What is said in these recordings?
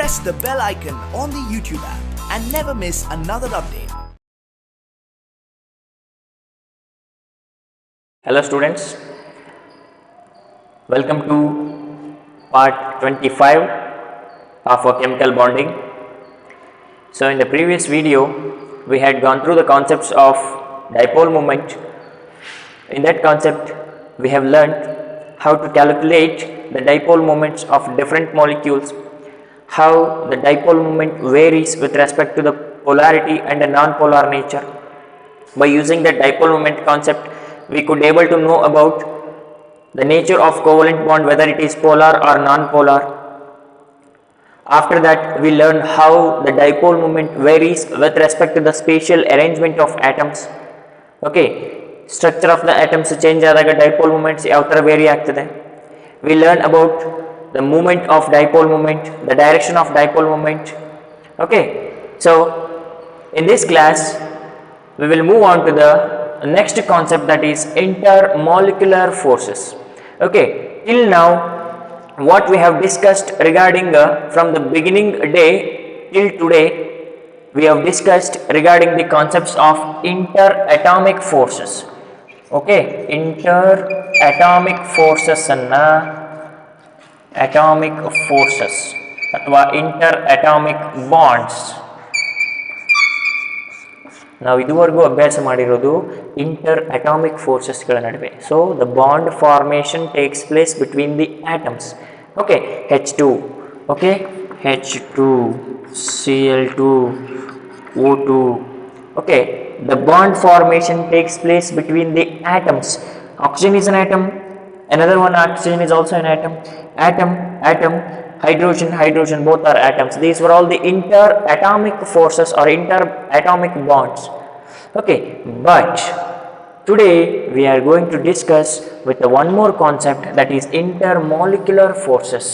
press the bell icon on the YouTube app and never miss another update. Hello students, welcome to part 25 of our chemical bonding. So in the previous video we had gone through the concepts of dipole moment. In that concept we have learned how to calculate the dipole moments of different molecules, how the dipole moment varies with respect to the polarity and the non-polar nature. By using the dipole moment concept, we could able to know about the nature of covalent bond, whether it is polar or non-polar. After that, we learn how the dipole moment varies with respect to the spatial arrangement of atoms. Okay, structure of the atoms change ಆದಾಗ dipole moments ಯಾವ ತರ vary ಆಗ್ತದೆ. We learn about the movement of dipole moment, the direction of dipole moment. Okay, so in this class we will move on to the next concept, that is intermolecular forces. Okay, till now what we have discussed regarding from the beginning day till today, we have discussed regarding the concepts of interatomic forces. Okay, interatomic forces anna atomic forces ಅಥವಾ interatomic bonds. ನಾವು ಇದುವರೆಗೂ ಅಭ್ಯಾಸ ಮಾಡಿರೋದು inter atomic ಫೋರ್ಸಸ್ಗಳ ನಡುವೆ. So the bond formation takes place between the atoms. Okay, H2, okay, H2, Cl2, O2. Okay, the bond formation takes place between the atoms. Oxygen is an atom, another one oxygen is also an atom. Atom, hydrogen, both are atoms. These were all the interatomic forces or interatomic bonds. Okay, but today we are going to discuss with one more concept, that is intermolecular forces.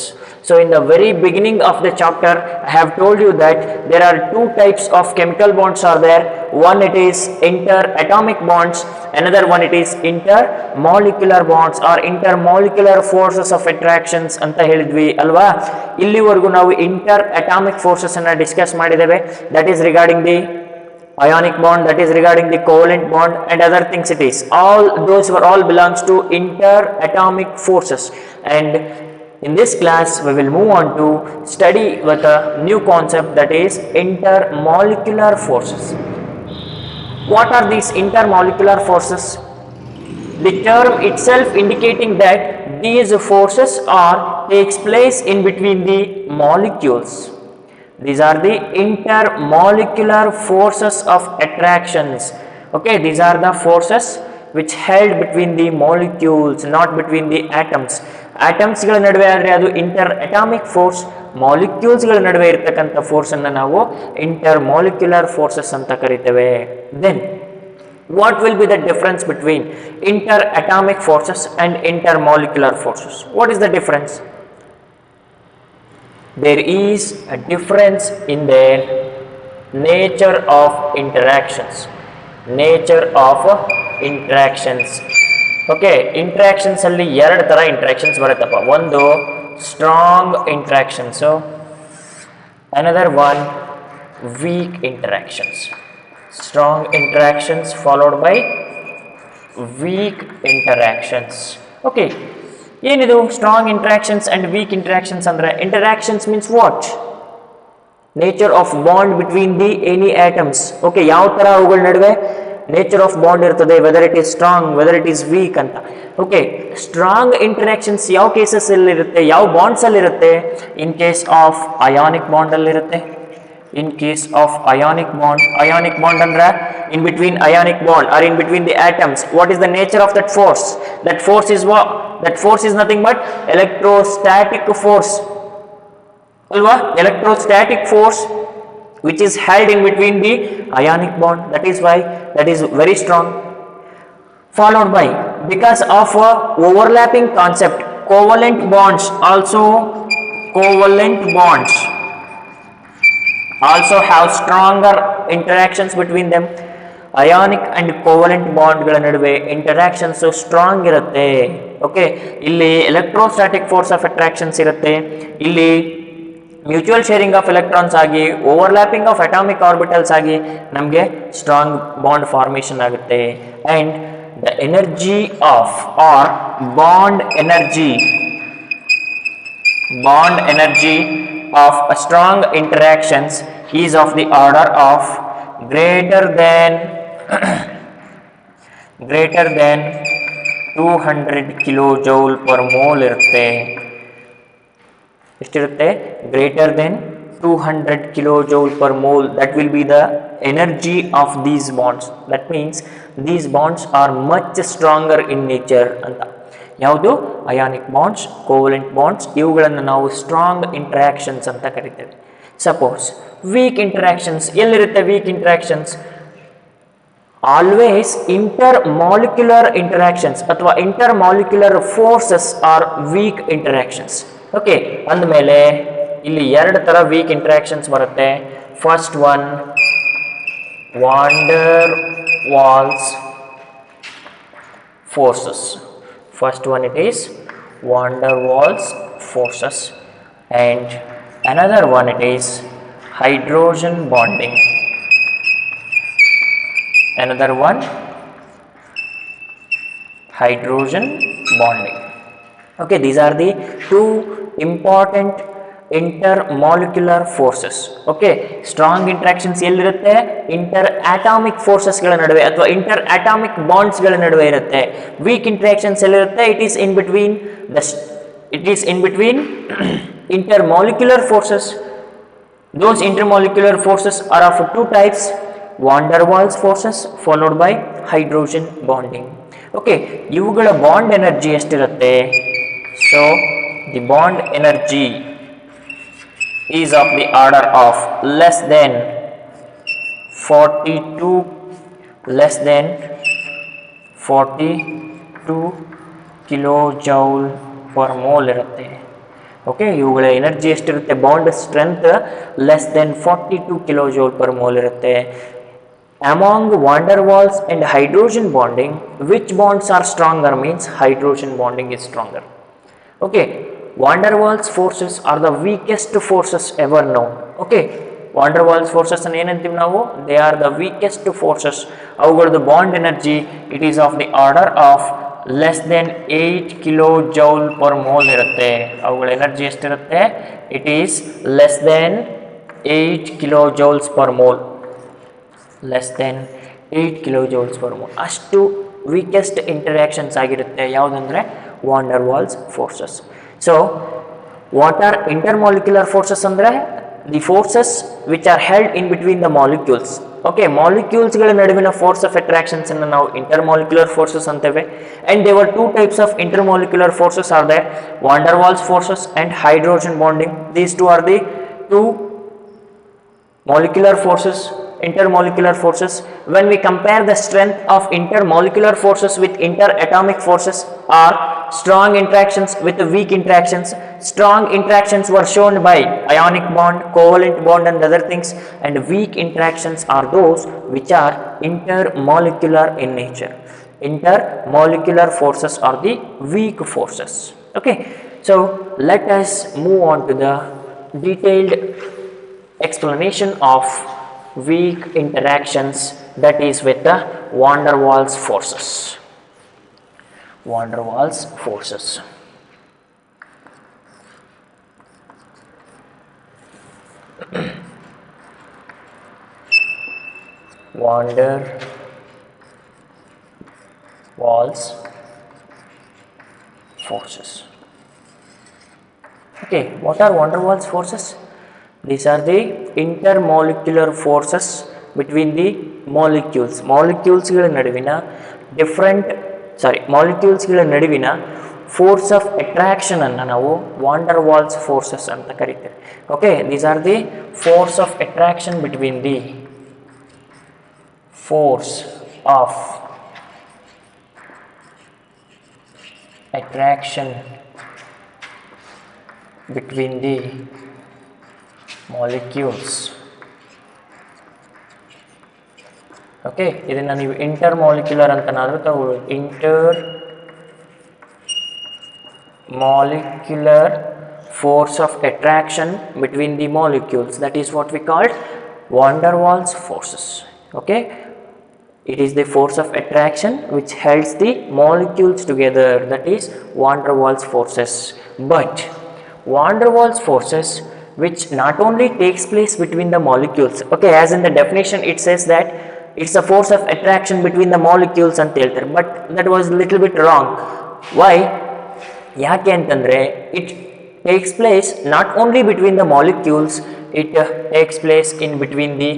So in the very beginning of the chapter I have told you that there are two types of chemical bonds are there. One, it is interatomic bonds, another one it is intermolecular bonds or intermolecular forces of attractions ಅಂತ ಹೇಳಿದ್ವಿ ಅಲ್ವಾ. ಇಲ್ಲಿವರೆಗೂ ನಾವು interatomic forces ಅನ್ನು discuss ಮಾಡಿದ್ದೇವೆ. that is regarding the ionic bond, that is regarding the covalent bond and other things. It is all those were all belongs to interatomic forces, and in this class we will move on to study with a new concept, that is intermolecular forces. What are these intermolecular forces? The term itself indicating that these forces takes place in between the molecules. These are the intermolecular forces of attractions. Okay, these are the forces which held between the molecules, not between the atoms. Atoms ಗಳ ನಡುವೆ ಆದರೆ ಅದು interatomic force, molecules ಗಳ ನಡುವೆ ಇರತಕ್ಕಂತ force ಅನ್ನು ನಾವು intermolecular forces ಅಂತ ಕರೀತೇವೆ. Then what will be the difference between interatomic forces and intermolecular forces? What is the difference? There is a difference in their nature of interactions. Okay, interactions ಅಲ್ಲಿ ಎರಡು ತರ interactions ಬರುತ್ತಪ್ಪ. ಒಂದು strong interactions, another one weak interactions. Strong interactions followed by weak interactions. Okay, ಏನಿದು strong interactions and weak interactions ಅಂದ್ರೆ? Interactions means what? Nature of bond between the any atoms. Okay, ಯಾವ ತರ ಅವುಗಳ ನಡುವೆ ನೇಚರ್ ಆಫ್ ಬಾಂಡ್ ಇರ್ತದೆ, whether it is strong, whether it is weak ಅಂತ. Okay, strong interactions ಯಾವ cases ಅಲ್ಲಿ ಇರುತ್ತೆ, ಯಾವ ಬಾಂಡ್ಸ್ ಅಲ್ಲಿ ಇರುತ್ತೆ? In case of ionic bond ಅಲ್ಲಿ ಇರುತ್ತೆ. In case of ionic bond andra in between ionic bond or in between the atoms, what is the nature of that force? That force is what? That force is nothing but electrostatic force alva. Electrostatic force which is held in between the ionic bond, that is why that is very strong. Followed by, because of a overlapping concept, covalent bonds also have stronger interactions between them. Ionic and covalent ಬಾಂಡ್ಗಳ ನಡುವೆ interactions strong ಇರುತ್ತೆ. Okay, ಇಲ್ಲಿ electrostatic force of attractions ಇರುತ್ತೆ, ಇಲ್ಲಿ mutual sharing of electrons ಆಗಿ overlapping of atomic orbitals ಆಗಿ ನಮಗೆ strong bond formation ಆಗುತ್ತೆ. And the energy of or bond energy of a strong interactions is of the order of greater than 200 kilojoule per mole ಇರುತ್ತೆ. ಎಷ್ಟಿರುತ್ತೆ? greater than 200 kilojoule per mole. That will be the energy of these bonds. That means these bonds are much stronger in nature ಅಂತ. ಯಾವುದು? Ionic bonds, covalent bonds, ಇವುಗಳನ್ನು ನಾವು strong interactions ಅಂತ ಕರಿತೇವೆ. Suppose weak interactions ಎಲ್ಲಿರುತ್ತೆ? Weak interactions always inter molecular interactions ಅಥವಾ inter molecular forces are weak interactions. Okay, ಅಂದಮೇಲೆ ಇಲ್ಲಿ ಎರಡು ತರ ವೀಕ್ ಇಂಟರಾಕ್ಷನ್ಸ್ ಬರುತ್ತೆ. First one van der Waals forces. First one it is van der Waals forces, and another one it is hydrogen bonding. Another one hydrogen bonding. Okay, these are the two important intermolecular forces. Okay, strong interactions ಎಲ್ಲಿರುತ್ತೆ? Inter atomic forces ಗಳ ನಡುವೆ ಅಥವಾ inter atomic bonds ಗಳ ನಡುವೆ ಇರುತ್ತೆ. Weak interactions ಎಲ್ಲಿರುತ್ತೆ? It is in between intermolecular forces. Those intermolecular forces are of two types: van der Waals forces followed by hydrogen bonding. Okay, ಇವುಗಳ bond energy ಎಷ್ಟಿರುತ್ತೆ? So the bond energy is of the order of less than 42 kilojoule per mole ಇರುತ್ತೆ. Okay, ಇವುಗಳ energy ಎಷ್ಟಿರುತ್ತೆ? Bond strength less than 42 kilojoule per mole ಇರುತ್ತೆ. Among van der Waals and hydrogen bonding, which bonds are stronger? Means hydrogen bonding is stronger. Okay, van der Waals forces are the weakest forces ever known. Okay, van der Waals forces ಅನ್ನು ಏನಂತೀವಿ ನಾವು? They are the weakest forces. ಅವುಗಳದ್ದು bond energy it is of the order of less than 8 kilojoule per mole ಇರುತ್ತೆ. ಅವುಗಳ energy ಎಷ್ಟಿರುತ್ತೆ? It is less than 8 kilojoules per mole. Less than 8 kilojoules per mole. ಅಷ್ಟು weakest interactions ಆಗಿರುತ್ತೆ. ಯಾವುದಂದ್ರೆ van der Waals forces. So what are intermolecular forces? ಅಂದ್ರೆ the forces which are held in between the molecules. Okay, molecules ಗಳ ನಡುವಿನ force of attractions ಅನ್ನು ನಾವು intermolecular forces ಅಂತೇವೆ. And there were two types of intermolecular forces are there: van der Waals forces and hydrogen bonding. These two are the two molecular forces, intermolecular forces. When we compare the strength of intermolecular forces with interatomic forces, are strong interactions with weak interactions. Strong interactions were shown by ionic bond, covalent bond and other things, and weak interactions are those which are intermolecular in nature. Intermolecular forces are the weak forces. Okay, so let us move on to the detailed explanation of weak interactions, that is with the van der Waals forces. Van der Waals forces. Van der Waals forces. Okay, what are van der Waals forces? These are the intermolecular forces between the molecules. Molecules ಗಳ ನಡುವಿನ molecules ಗಳ ನಡುವಿನ force of attraction ಅನ್ನು ನಾವು van der Waals forces ಅಂತ ಕರೀತೇವೆ. Okay, these are the force of attraction between the force of attraction between the molecules. Okay, ಇದನ್ನು ನೀವು ಇಂಟರ್ಮಾಲಿಕ್ಯುಲರ್ ಅಂತನಾದರೂ ತಗೊಳ್ಳಿ. Intermolecular force of attraction between the molecules, that is what we called van der Waals forces. Okay, it is the force of attraction which holds the molecules together, that is van der Waals forces. But van der Waals forces which not only takes place between the molecules, okay, as in the definition it says that it's a force of attraction between the molecules ಅಂತ ಹೇಳ್ತಾರೆ, but that was little bit wrong. Why? ಯಾಕೆ ಅಂತಂದರೆ it takes place not only between the molecules, it takes place in between the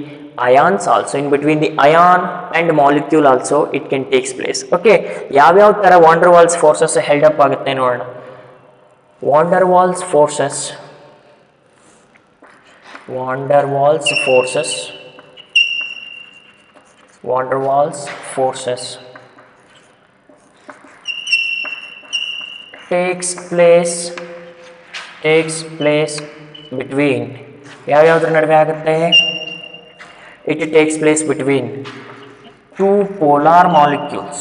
ions also, in between the ion and molecule also it can takes place. Okay, ಯಾವ್ಯಾವ ಥರ van der Waals forces held up ಆಗುತ್ತೆ ನೋಡೋಣ. van der Waals forces van der Waals takes place between ಯಾವ್ಯಾವ್ದ್ರ ನಡುವೆ ಆಗುತ್ತೆ? It takes place between two polar molecules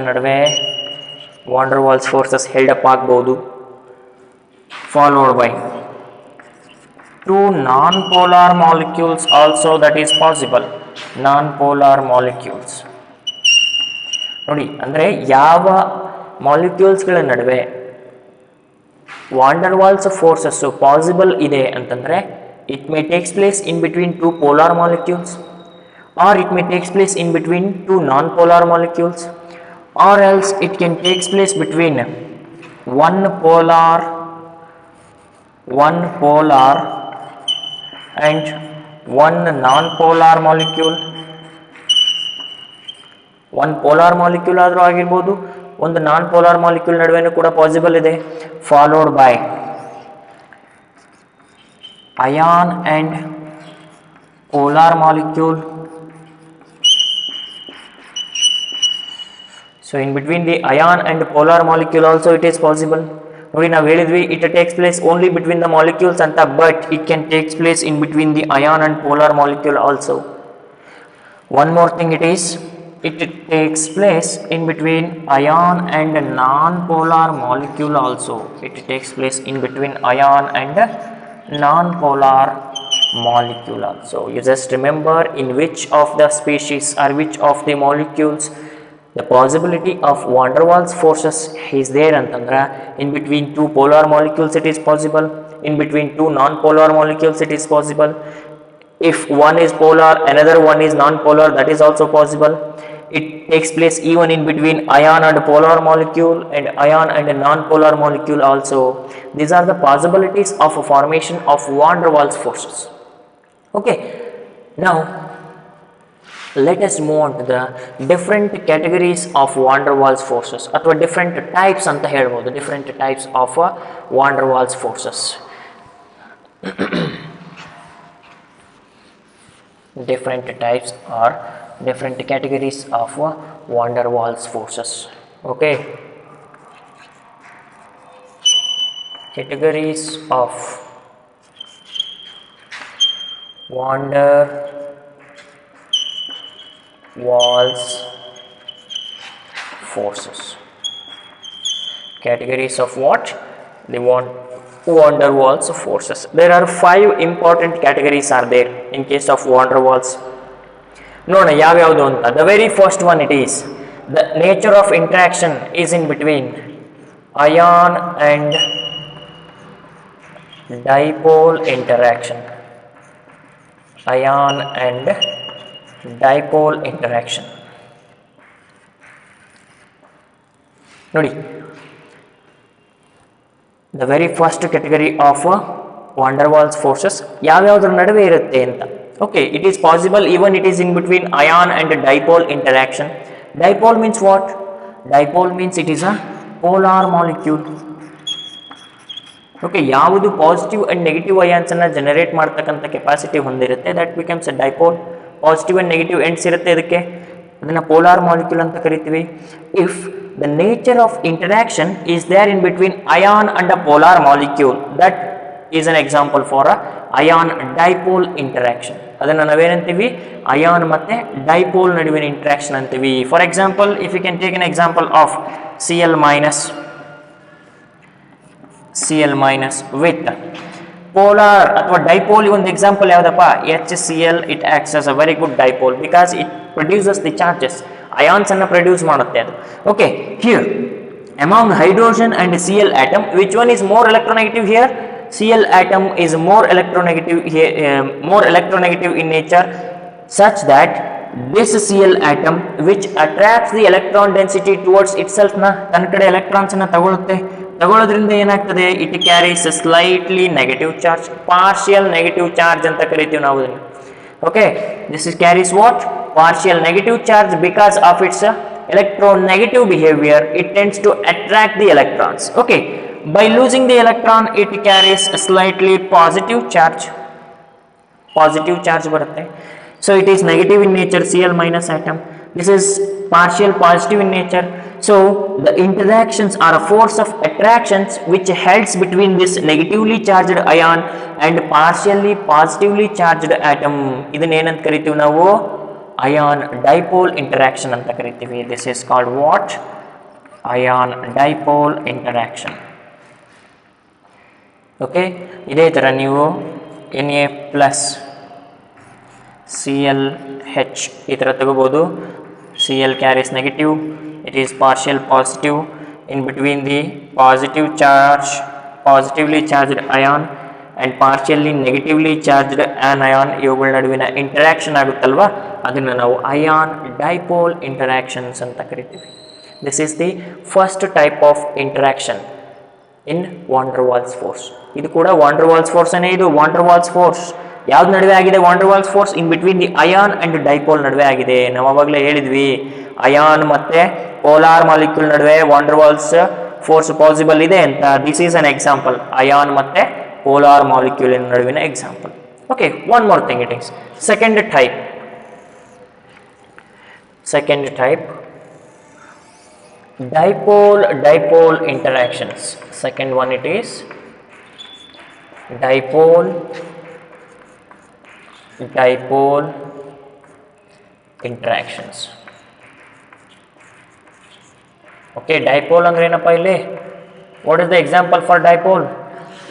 ನಡುವೆ van der Waals forces held up ಆಗಬಹುದು, followed by two non-polar molecules also, that is possible. non-polar molecules ನೋಡಿ, ಅಂದರೆ ಯಾವ ಮಾಲಿಕ್ಯೂಲ್ಸ್ಗಳ ನಡುವೆ van der Waals forces possible ಇದೆ ಅಂತಂದರೆ it may takes place in between two polar molecules, or it may takes place in between two non polar molecules, or else it can takes place between one polar and one non-polar molecule. one polar molecule ಆದರೂ ಆಗಿರ್ಬೋದು, ಒಂದು ನಾನ್ polar molecule ನಡುವೆನೂ ಕೂಡ possible ಇದೆ, followed by ion and polar molecule. So in between the ion and polar molecule also it is possible. ನೋಡಿ, ನಾವು ಹೇಳಿದ್ವಿ it takes place only between the molecules ಅಂತ, but it can takes place in between the ion and polar molecule also. One more thing, it takes place in between ion and non-polar molecule also. It takes place in between ion and non-polar molecule also. You just remember in which of the species or which of the molecules the possibility of van der Waals forces is there antandra, in between two polar molecules it is possible, in between two non-polar molecules it is possible, if one is polar another one is non-polar, that is also possible. It takes place even in between ion and polar molecule and ion and non-polar molecule also. These are the possibilities of a formation of van der Waals forces. Okay, now let us move on to the different categories of van der Waals forces, ಅಥವಾ different types ಅಂತ ಹೇಳ್ಬೋದು, different types of van der Waals forces. different types or different categories of van der Waals forces. Okay, categories of van der Waals forces. Categories of what? The van der Waals forces. There are 5 important categories are there in case of van der Waals. ನೋಡೋಣ ಯಾವ್ಯಾವುದು ಅಂತ. The very first one, it is the nature of interaction is in between ion and dipole interaction. Ion and dipole interaction. ನೋಡಿ, the very first category of van der Waals forces ಯಾವ್ಯಾವುದ್ರ ನಡುವೆ ಇರುತ್ತೆ ಅಂತ. Okay, it is possible even it is in between ion and dipole interaction. Dipole means what? Dipole means it is a polar molecule. Okay, ಯಾವುದು positive and negative ions ಅನ್ನ generate ಮಾಡ್ತಕ್ಕಂಥ capacity ಹೊಂದಿರುತ್ತೆ, that becomes A dipole. Positive and negative ends ಇರುತ್ತೆ, ಅದಕ್ಕೆ ಅದನ್ನ polar molecule ಅಂತ ಕರಿತೀವಿ. If the nature of interaction is there in between ion and a polar molecule, that is an example for a ion dipole interaction. ಅದನ್ನ ನಾವೇನಂತೀವಿ? ion ಮತ್ತೆ dipole ನಡುವಿನ interaction ಅಂತೀವಿ. For example, if you can take an example of Cl minus Cl minus with polar ಅಥವಾ dipole ಒಂದು example ಯಾವುದಪ್ಪ HCl it acts as a very good dipole because it produces the charges ions ಅನ್ನು produce ಮಾಡುತ್ತೆ ಅದು okay here among hydrogen and Cl atom which one is more electronegative here Cl atom is more electronegative here more electronegative in nature such that this Cl atom which attracts the electron density towards itself na ತನ್ನ ಕಡೆ electrons ಅನ್ನು ತಗೊಳ್ಳೋದ್ರಿಂದ ಏನಾಗ್ತದೆ it carries slightly negative charge partial negative charge ಅಂತ ಕರಿತೀವಿ ನಾವು ಇದನ್ನು okay this is carries what partial negative charge because of it's electronegative behavior it tends to attract the electrons okay by losing the electron it carries a slightly positive charge barutte so it is negative in nature Cl minus atom this is partial positive in nature so the interactions are a force of attractions which helps between this negatively charged ion and partially positively charged atom idanne enant karitivu navu ion dipole interaction anta karitivi this is called what ion dipole interaction okay ide tara neevu Na plus ClH ಈ ತರ ತಗೋಬಹುದು Cl carries negative it is partial positive in between the positively charged ion and partially negatively charged anion ಇವುಗಳ ನಡುವಿನ interaction ಆಗುತ್ತಲ್ವಾ ಅದನ್ನ ನಾವು ion dipole interactions ಅಂತ ಕರಿತೀವಿ this is the first type of interaction in van der Waals force ಇದು ಕೂಡ van der Waals force ಅನೇ ಇದು van der Waals force ಯಾವ್ದು ನಡುವೆ ಆಗಿದೆ van der Waals force in between the ion and dipole ನಡುವೆ ಆಗಿದೆ ನಾವು ಅವಾಗಲೇ ಹೇಳಿದ್ವಿ ion ಮತ್ತೆ polar molecule ನಡುವೆ van der Waals force possible ಇದೆ ಅಂತ this is an example ion ಮತ್ತೆ polar molecule ನಡುವಿನ example okay one more thing it is second type dipole interactions second one it is dipole interactions okay dipole andre ಏನಪ್ಪ ಇಲ್ಲಿ what is the example for dipole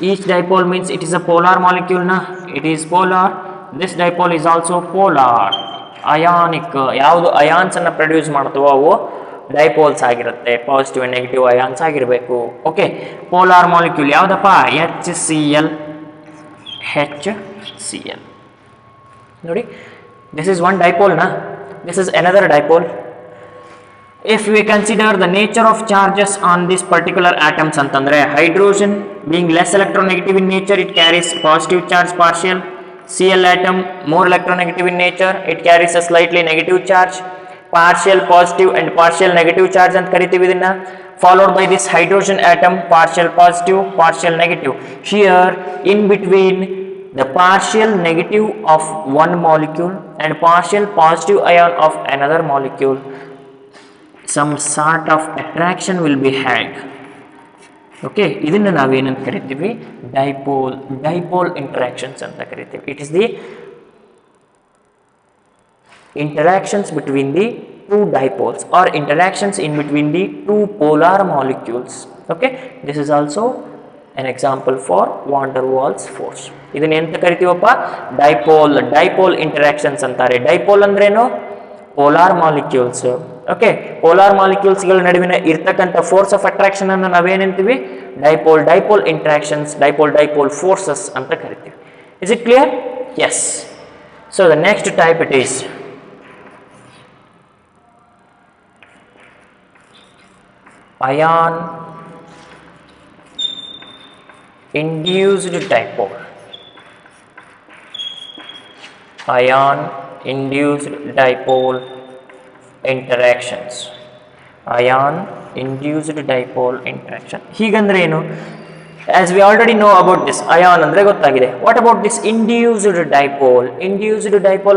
each dipole means it is a polar molecule na it is polar this dipole is also polar ionic ಯಾವುದು ions ಅನ್ನು produce ಮಾಡ್ತವೋ ಅವು dipoles ಆಗಿರುತ್ತೆ positive and negative ions ಆಗಿರಬೇಕು okay polar molecule ಯಾವುದಪ್ಪ HCl ನೋಡಿ this is one dipole na this is another dipole if we consider the nature of charges on this particular atoms antandre hydrogen being less electronegative in nature it carries positive charge partial Cl atom more electronegative in nature it carries a slightly negative charge partial positive and partial negative charge ant karitivi idinna followed by this hydrogen atom partial positive partial negative here in between the partial negative of one molecule and partial positive ion of another molecule some sort of attraction will be held okay idinna navu enant karitivi dipole interactions anta karitivi it is the interactions between the two dipoles or interactions in between the two polar molecules okay this is also an example for van der Waals force ಇದನ್ನ ಎಂತ ಕರಿತೀವಪ್ಪ dipole interactions ಅಂತಾರೆ dipole ಅಂದ್ರೇನು polar molecules okay polar molecules ಗಳ ನಡುವಿನ ಇರತಕ್ಕಂತ force of attraction ಅನ್ನು ನಾವೇನಂತೀವಿ dipole interactions dipole forces ಅಂತ ಕರಿತೀವಿ is it clear yes so the next type it is ion induced dipole interactions ion induced dipole interaction ಹೀಗಂದ್ರೆ ಏನು as we already know about this ion ಅಂದ್ರೆ ಗೊತ್ತಾಗಿದೆ what about this induced dipole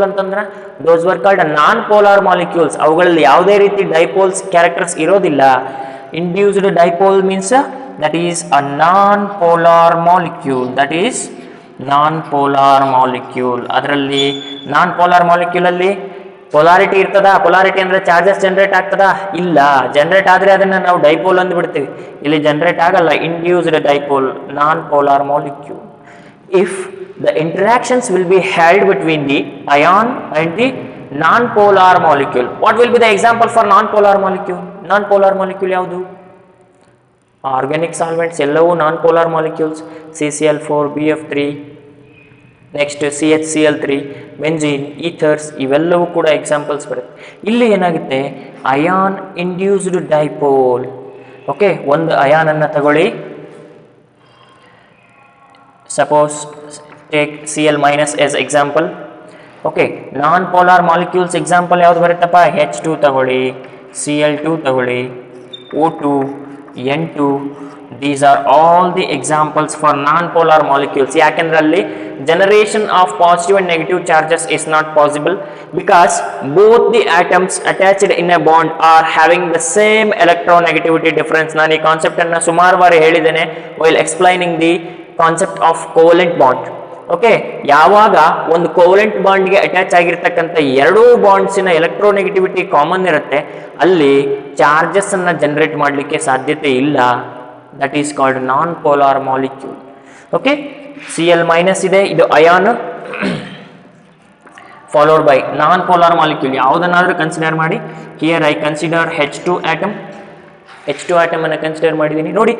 ಅಂತಂದ್ರೆ those were called non polar molecules ಅವುಗಳಲ್ಲಿ ಯಾವುದೇ ರೀತಿ dipoles characters ಇರೋದಿಲ್ಲ induced dipole means that is a non polar molecule ಅದರಲ್ಲಿ non polar molecule ಅಲ್ಲಿ polarity ಇರ್ತದ, ಪೊಲಾರಿಟಿ ಅಂದ್ರೆ ಚಾರ್ಜಸ್ ಜನರೇಟ್ ಆಗ್ತದ, ಇಲ್ಲ. ಜನರೇಟ್ ಆದ್ರೆ ಅದನ್ನ ನಾವು ಡೈಪೋಲ್ ಅಂದ್ ಬಿಡ್ತೀವಿ, ಇಲ್ಲಿ ಜನರೇಟ್ ಆಗಲ್ಲ. Induced dipole, non polar molecule. If the interactions will be held between the ion and the non-polar molecule. What will be the example for non-polar molecule? Non-polar molecule ಯಾವುದು? Organic solvents ಎಲ್ಲವೂ non-polar molecules. CCl4, BF3, next CHCl3, benzene, ethers, ಇವೆಲ್ಲವೂ ಕೂಡ examples ಬರುತ್ತೆ. ಇಲ್ಲಿ ಏನಾಗುತ್ತೆ, ion induced dipole. Okay, ಒಂದು ion ಅನ್ನ ತಗೊಳ್ಳಿ. Suppose take Cl minus as example. Okay, ನಾನ್ ಪೋಲಾರ್ ಮಾಲಿಕ್ಯೂಲ್ಸ್ ಎಕ್ಸಾಂಪಲ್ ಯಾವ್ದು ಬರುತ್ತಪ್ಪ? H2 ತಗೊಳ್ಳಿ, Cl2 ತಗೊಳ್ಳಿ, O2, N2. These are all the examples for non-polar molecules. ಯಾಕೆಂದ್ರೆ ಅಲ್ಲಿ generation of positive and negative charges is not possible because both the atoms attached in a bond are having the same electronegativity difference. ನಾನು ಈ concept ಅನ್ನ ಸುಮಾರು ಬಾರಿ ಹೇಳಿದ್ದೇನೆ while explaining the concept of covalent bond. Okay, ಯಾವಾಗ ಒಂದು covalent ಬಾಂಡ್ಗೆ attach ಆಗಿರ್ತಕ್ಕಂಥ ಎರಡೂ ಬಾಂಡ್ಸಿನ ಎಲೆಕ್ಟ್ರೋನೆಗೆಟಿವಿಟಿ ಕಾಮನ್ ಇರುತ್ತೆ, ಅಲ್ಲಿ ಚಾರ್ಜಸ್ ಅನ್ನ ಜನರೇಟ್ ಮಾಡಲಿಕ್ಕೆ ಸಾಧ್ಯತೆ ಇಲ್ಲ. That is called non polar molecule. Okay, Cl minus ಇದೆ, ಇದು ion, followed by non polar molecule. ಯಾವುದನ್ನಾದ್ರೂ ಕನ್ಸಿಡರ್ ಮಾಡಿ. Here I consider H2 atom. H2 atom ಅನ್ನು ಕನ್ಸಿಡರ್ ಮಾಡಿದ್ದೀನಿ. ನೋಡಿ,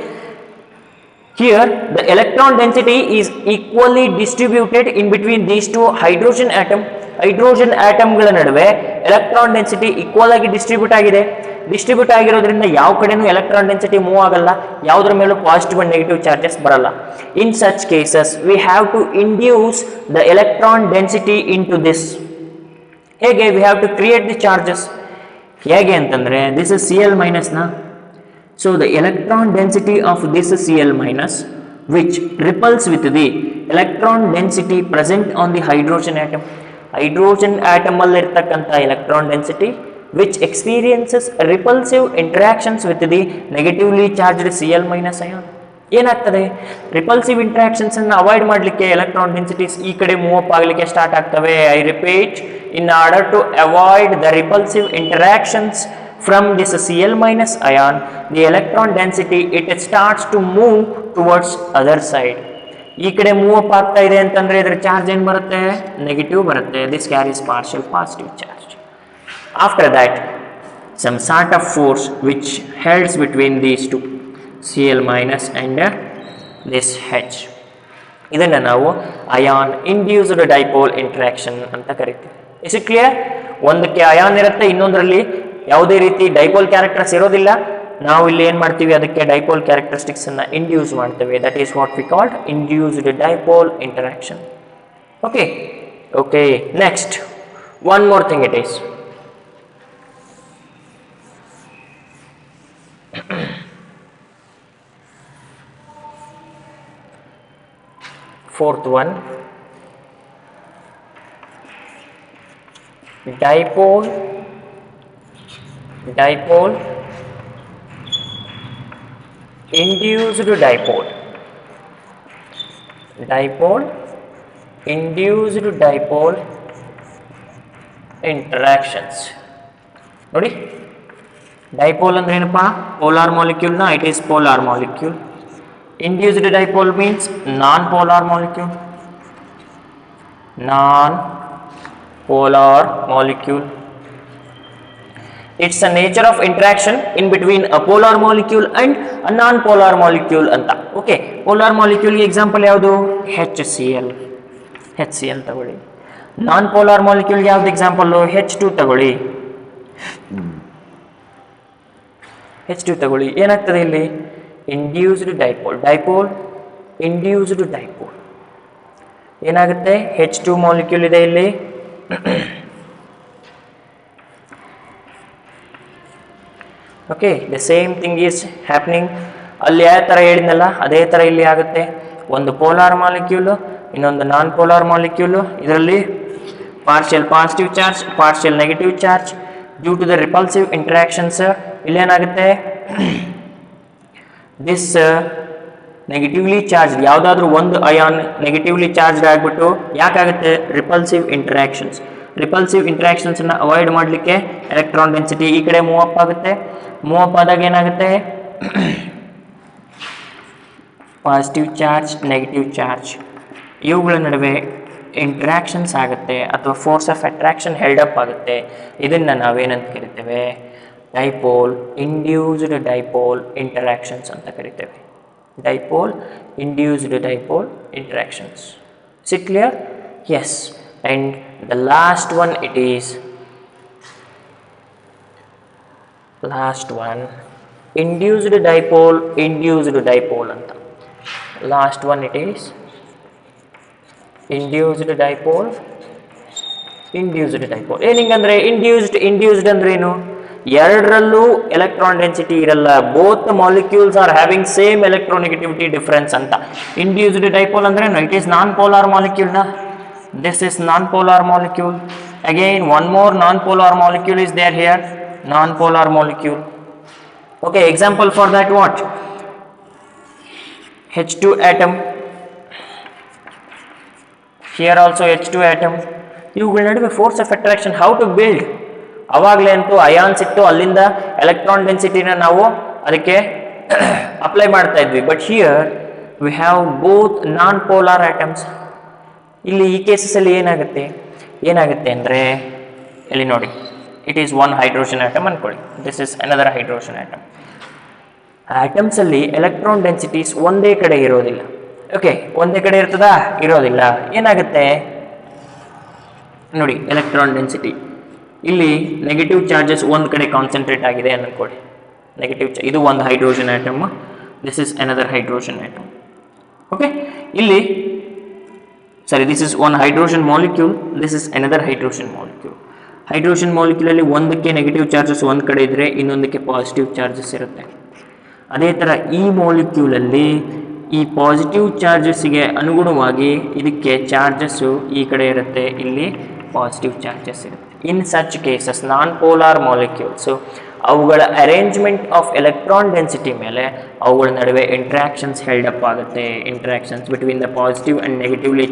here the electron density is equally distributed in between these two hydrogen atom. Hydrogen ಆಟಮ್ಗಳ ನಡುವೆ electron density equal ಆಗಿ distribute ಆಗಿದೆ. Distribute ಆಗಿರೋದ್ರಿಂದ ಯಾವ ಕಡೆನೂ ಎಲೆಕ್ಟ್ರಾನ್ ಡೆನ್ಸಿಟಿ ಮೂವ್ ಆಗಲ್ಲ, ಯಾವುದ್ರ ಮೇಲೂ ಪಾಸಿಟಿವ್ ಅಂಡ್ ನೆಗೆಟಿವ್ ಚಾರ್ಜಸ್ ಬರಲ್ಲ. In such cases we have to induce the electron density into this. ಹೇಗೆ? We have to create the charges. ಹೇಗೆ ಅಂತಂದ್ರೆ, ದಿಸ್ ಇಸ್ Cl ಮೈನಸ್ ನ. So the electron density of this Cl minus, which repels with the electron density present on the hydrogen atom. Hydrogen atom ಅಲ್ಲಿ ಇರತಕ್ಕಂತ electron density which experiences repulsive interactions with the negatively charged Cl minus ion. ಏನಾಗ್ತದೆ? Repulsive interactions ಅನ್ನು avoid ಮಾಡಲಿಕ್ಕೆ electron densities ಈ ಕಡೆ move up ಆಗಲಿಕ್ಕೆ start ಆಗ್ತವೆ. I repeat, in order to avoid the repulsive interactions from this Cl minus ion, the electron density it starts to move towards other side. ಈ ಕಡೆ move up ಆಗ್ತಾ ಇದೆ ಅಂತಂದ್ರೆ ಇದರ ಚಾರ್ಜ್ ಏನು ಬರುತ್ತೆ? ನೆಗೆಟಿವ್ ಬರುತ್ತೆ. This carries partial positive charge. After that some sort of force which holds between these two Cl minus and this H. ಇದನ್ನ ನಾವು ಅಯಾನ್ ಇಂಡ್ಯೂಸ್ಡ್ ಡೈಪೋಲ್ ಇಂಟ್ರಾಕ್ಷನ್ ಅಂತ ಕರಿತೀವಿ. Is it clear? ಒಂದಕ್ಕೆ ಅಯಾನ್ ಇರುತ್ತೆ, ಇನ್ನೊಂದರಲ್ಲಿ ಯಾವುದೇ ರೀತಿ ಡೈಪೋಲ್ ಕ್ಯಾರೆಕ್ಟರ್ಸ್ ಇರೋದಿಲ್ಲ. ನಾವು ಇಲ್ಲಿ ಏನ್ ಮಾಡ್ತೀವಿ, ಅದಕ್ಕೆ ಡೈಪೋಲ್ ಕ್ಯಾರೆಕ್ಟರಿಸ್ಟಿಕ್ಸ್ ಅನ್ನ ಇಂಡ್ಯೂಸ್ ಮಾಡ್ತೇವೆ. That is what we called induced dipole interaction. Okay okay, next one more thing it is fourth one, dipole induced dipole interactions. ನೋಡಿ, ಡೈಪೋಲ್ ಅಂದ್ರೆ ಏನಪ್ಪಾ? ಪೋಲಾರ್ ಮಾಲಿಕ್ಯೂಲ್ ನ it is polar molecule. Induced dipole means non-polar molecule. Non-polar molecule. It's a nature of interaction in between a polar molecule and a non-polar molecule anta. Okay, polar molecule ಗೆ example ಯಾವುದು? HCl ತಗೊಳ್ಳಿ. Non-polar molecule ಗೆ ಯಾವ್ದು example? H2 ತಗೊಳ್ಳಿ. H2 ತಗೊಳ್ಳಿ. ಏನಾಗ್ತದೆ ಇಲ್ಲಿ? Induced dipole induced dipole ಏನಾಗುತ್ತೆ? H2 ಮಾಲಿಕ್ಯೂಲ್ ಇದೆ ಇಲ್ಲಿ. Okay, the same thing is happening. ಅಲ್ಲಿ ಯಾವ ಥರ ಹೇಳಿದ್ನಲ್ಲ ಅದೇ ಥರ ಇಲ್ಲಿ ಆಗುತ್ತೆ. ಒಂದು ಪೋಲಾರ್ ಮಾಲಿಕ್ಯೂಲು, ಇನ್ನೊಂದು ನಾನ್ ಪೋಲಾರ್ ಮಾಲಿಕ್ಯೂಲು. ಇದರಲ್ಲಿ partial positive charge, partial negative charge due to the repulsive interactions. ಇಲ್ಲೇನಾಗುತ್ತೆ? ದಿಸ್ ನೆಗೆಟಿವ್ಲಿ ಚಾರ್ಜ್, ಯಾವುದಾದ್ರೂ ಒಂದು ಅಯಾನ್ ನೆಗೆಟಿವ್ಲಿ ಚಾರ್ಜ್ ಆಗಿಬಿಟ್ಟು ಯಾಕಾಗುತ್ತೆ? Repulsive interactions. ರಿಪಲ್ಸಿವ್ ಇಂಟ್ರಾಕ್ಷನ್ಸನ್ನು ಅವಾಯ್ಡ್ ಮಾಡಲಿಕ್ಕೆ ಎಲೆಕ್ಟ್ರಾನ್ ಡೆನ್ಸಿಟಿ ಈ ಕಡೆ ಮೂವ್ ಅಪ್ ಆಗುತ್ತೆ. ಮೂವ್ ಅಪ್ ಆದಾಗ ಏನಾಗುತ್ತೆ, ಪಾಸಿಟಿವ್ ಚಾರ್ಜ್ ನೆಗೆಟಿವ್ ಚಾರ್ಜ್ ಇವುಗಳ ನಡುವೆ ಇಂಟ್ರಾಕ್ಷನ್ಸ್ ಆಗುತ್ತೆ ಅಥವಾ force of attraction held up ಆಗುತ್ತೆ. ಇದನ್ನು ನಾವೇನಂತ ಕರಿತೇವೆ, ಡೈಪೋಲ್ ಇಂಡ್ಯೂಸ್ಡ್ ಡೈಪೋಲ್ ಇಂಟರಾಕ್ಷನ್ಸ್ ಅಂತ ಕರಿತೇವೆ. Dipole induced dipole interactions. Is it clear? Yes. And the last one, it is last one, induced dipole anta. Last one, it is induced dipole. ಏನಂದ್ರೆ induced ಅಂದ್ರೆ ಏನು, ಎರಡರಲ್ಲೂ ಎಲೆಕ್ಟ್ರಾನ್ ಡೆನ್ಸಿಟಿ ಇರಲ್ಲ, both molecules are having same electronegativity difference ಅಂತ. Induced dipole ಅಂದ್ರೆ it is non polar molecule ನ, this is non-polar molecule. Again one more non-polar molecule is there here, non-polar molecule. Okay, example for that what, H2 atom, here also H2 atom. ಇವುಗಳ ನಡುವೆ force of attraction how to build, ಅವಾಗಲೇ ಅಂತೂ ions ಇತ್ತು, ಅಲ್ಲಿಂದ electron ಡೆನ್ಸಿಟಿನ ನಾವು ಅದಕ್ಕೆ apply ಮಾಡ್ತಾ ಇದ್ವಿ. But here we have both non polar atoms. ಇಲ್ಲಿ ಈ ಕೇಸಸಲ್ಲಿ ಏನಾಗುತ್ತೆ ಅಂದರೆ ಇಲ್ಲಿ ನೋಡಿ, it is one hydrogen atom ಅನ್ಕೊಳ್ಳಿ, this is another hydrogen atom. ಆಟಮ್ಸಲ್ಲಿ ಎಲೆಕ್ಟ್ರಾನ್ ಡೆನ್ಸಿಟೀಸ್ ಒಂದೇ ಕಡೆ ಇರೋದಿಲ್ಲ. ಓಕೆ, ಒಂದೇ ಕಡೆ ಇರ್ತದಾ, ಇರೋದಿಲ್ಲ. ಏನಾಗುತ್ತೆ ನೋಡಿ, ಎಲೆಕ್ಟ್ರಾನ್ ಡೆನ್ಸಿಟಿ ಇಲ್ಲಿ ನೆಗೆಟಿವ್ ಚಾರ್ಜಸ್ ಒಂದು ಕಡೆ ಕಾನ್ಸಂಟ್ರೇಟ್ ಆಗಿದೆ ಅನ್ಕೊಳ್ಳಿ, ನೆಗೆಟಿವ್ ಇದು ಒಂದು hydrogen atom, this is another hydrogen atom. Okay, ಇಲ್ಲಿ sorry, this is one hydrogen molecule, this is another hydrogen molecule. Hydrogen ಮಾಲಿಕ್ಯೂಲಲ್ಲಿ ಒಂದಕ್ಕೆ ನೆಗೆಟಿವ್ ಚಾರ್ಜಸ್ ಒಂದು ಕಡೆ ಇದ್ದರೆ ಇನ್ನೊಂದಕ್ಕೆ ಪಾಸಿಟಿವ್ ಚಾರ್ಜಸ್ ಇರುತ್ತೆ. ಅದೇ ಥರ ಈ ಮಾಲಿಕ್ಯೂಲಲ್ಲಿ ಈ ಪಾಸಿಟಿವ್ ಚಾರ್ಜಸ್ಸಿಗೆ ಅನುಗುಣವಾಗಿ ಇದಕ್ಕೆ ಚಾರ್ಜಸ್ಸು ಈ ಕಡೆ ಇರುತ್ತೆ, ಇಲ್ಲಿ ಪಾಸಿಟಿವ್ ಚಾರ್ಜಸ್ ಇರುತ್ತೆ. In such cases non polar molecules ಅವುಗಳ ಅರೇಂಜ್ಮೆಂಟ್ ಆಫ್ ಎಲೆಕ್ಟ್ರಾನ್ ಡೆನ್ಸಿಟಿ ಮೇಲೆ ಅವುಗಳ ನಡುವೆ ಇಂಟ್ರಾಕ್ಷನ್ಸ್ ಹೆಲ್ಡ್ ಅಪ್ ಆಗುತ್ತೆ. Interactions between the positive and negatively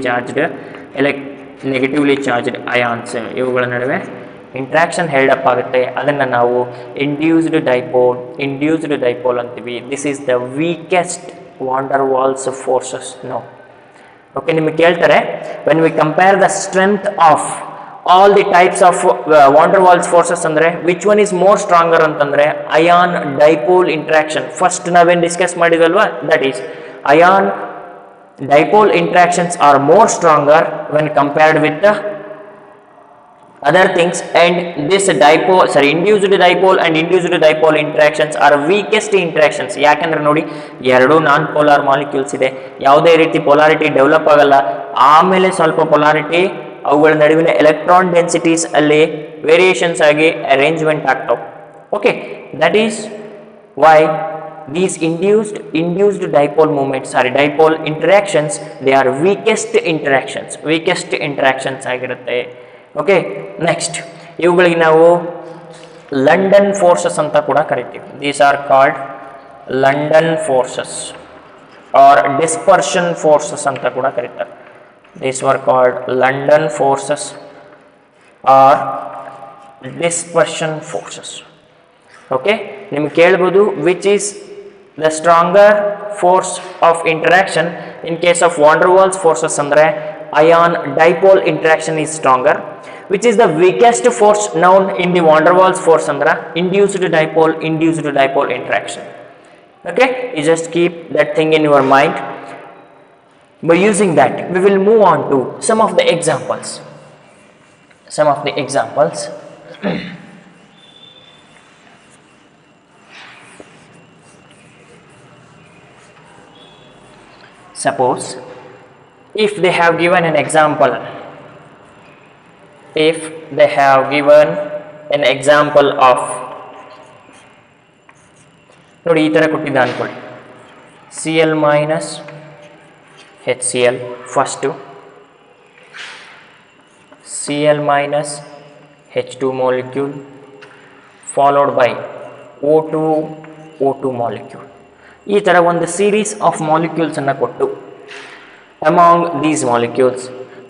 charged ions, ಇವುಗಳ ನಡುವೆ ಇಂಟ್ರಾಕ್ಷನ್ ಹೆಲ್ಡ್ ಅಪ್ ಆಗುತ್ತೆ. ಅದನ್ನು ನಾವು ಇಂಡ್ಯೂಸ್ಡ್ ಡೈಪೋಲ್ ಅಂತೀವಿ. This is the weakest van der Waals forces. No, okay, ನಿಮಗೆ ಕೇಳ್ತಾರೆ when we compare the strength of all the types of van der Waals forces ಅಂದ್ರೆ which one is more stronger ಅಂತಂದ್ರೆ ion dipole interaction. First ನಾವೇನು discuss ಮಾಡಿದ್ವಲ್ವಾ, that is ion dipole interactions are more stronger when compared with the other things, and this induced dipole and induced dipole interactions are weakest interactions. ಯಾಕಂದ್ರೆ ನೋಡಿ, ಎರಡು ನಾನ್ polar molecules ಇದೆ, ಯಾವುದೇ ರೀತಿ polarity develop ಆಗಲ್ಲ, ಆಮೇಲೆ ಸ್ವಲ್ಪ ಪೊಲಾರಿಟಿ ಅವುಗಳ ನಡುವಿನ ಎಲೆಕ್ಟ್ರಾನ್ ಡೆನ್ಸಿಟೀಸ್ ಅಲ್ಲಿ ವೇರಿಯೇಷನ್ಸ್ ಆಗಿ ಅರೇಂಜ್ಮೆಂಟ್ ಆಗ್ತಾವೆ. Okay, that is why these induced dipole moments, dipole interactions, they are weakest interactions ಆಗಿರುತ್ತೆ. ಓಕೆ, ನೆಕ್ಸ್ಟ್ ಇವುಗಳಿಗೆ ನಾವು ಲಂಡನ್ ಫೋರ್ಸಸ್ ಅಂತ ಕೂಡ ಕರಿತೀವಿ. These are called London forces or dispersion forces ಅಂತ ಕೂಡ ಕರೀತಾರೆ. These were called London forces or dispersion forces. Okay, ನಿಮಗೆ ಕೇಳಬಹುದು which is the stronger force of interaction. In case of van der Waals forces ಅಂದ್ರೆ ion dipole interaction is stronger. Which is the weakest force known in the van der Waals force ಅಂದ್ರೆ induced dipole interaction. Okay, you just keep that thing in your mind. By using that, we will move on to some of the examples. Suppose if they have given an example, of ನೋಡಿ ಈ ಥರ ಕೊಟ್ಟಿದ್ದ ಅನ್ಕೊಳ್ಳಿ, Cl minus HCl first, Cl minus H2 molecule followed by O2 molecule. ಈ ಥರ ಒಂದು series of ಮಾಲಿಕ್ಯೂಲ್ಸನ್ನು ಕೊಟ್ಟು among these molecules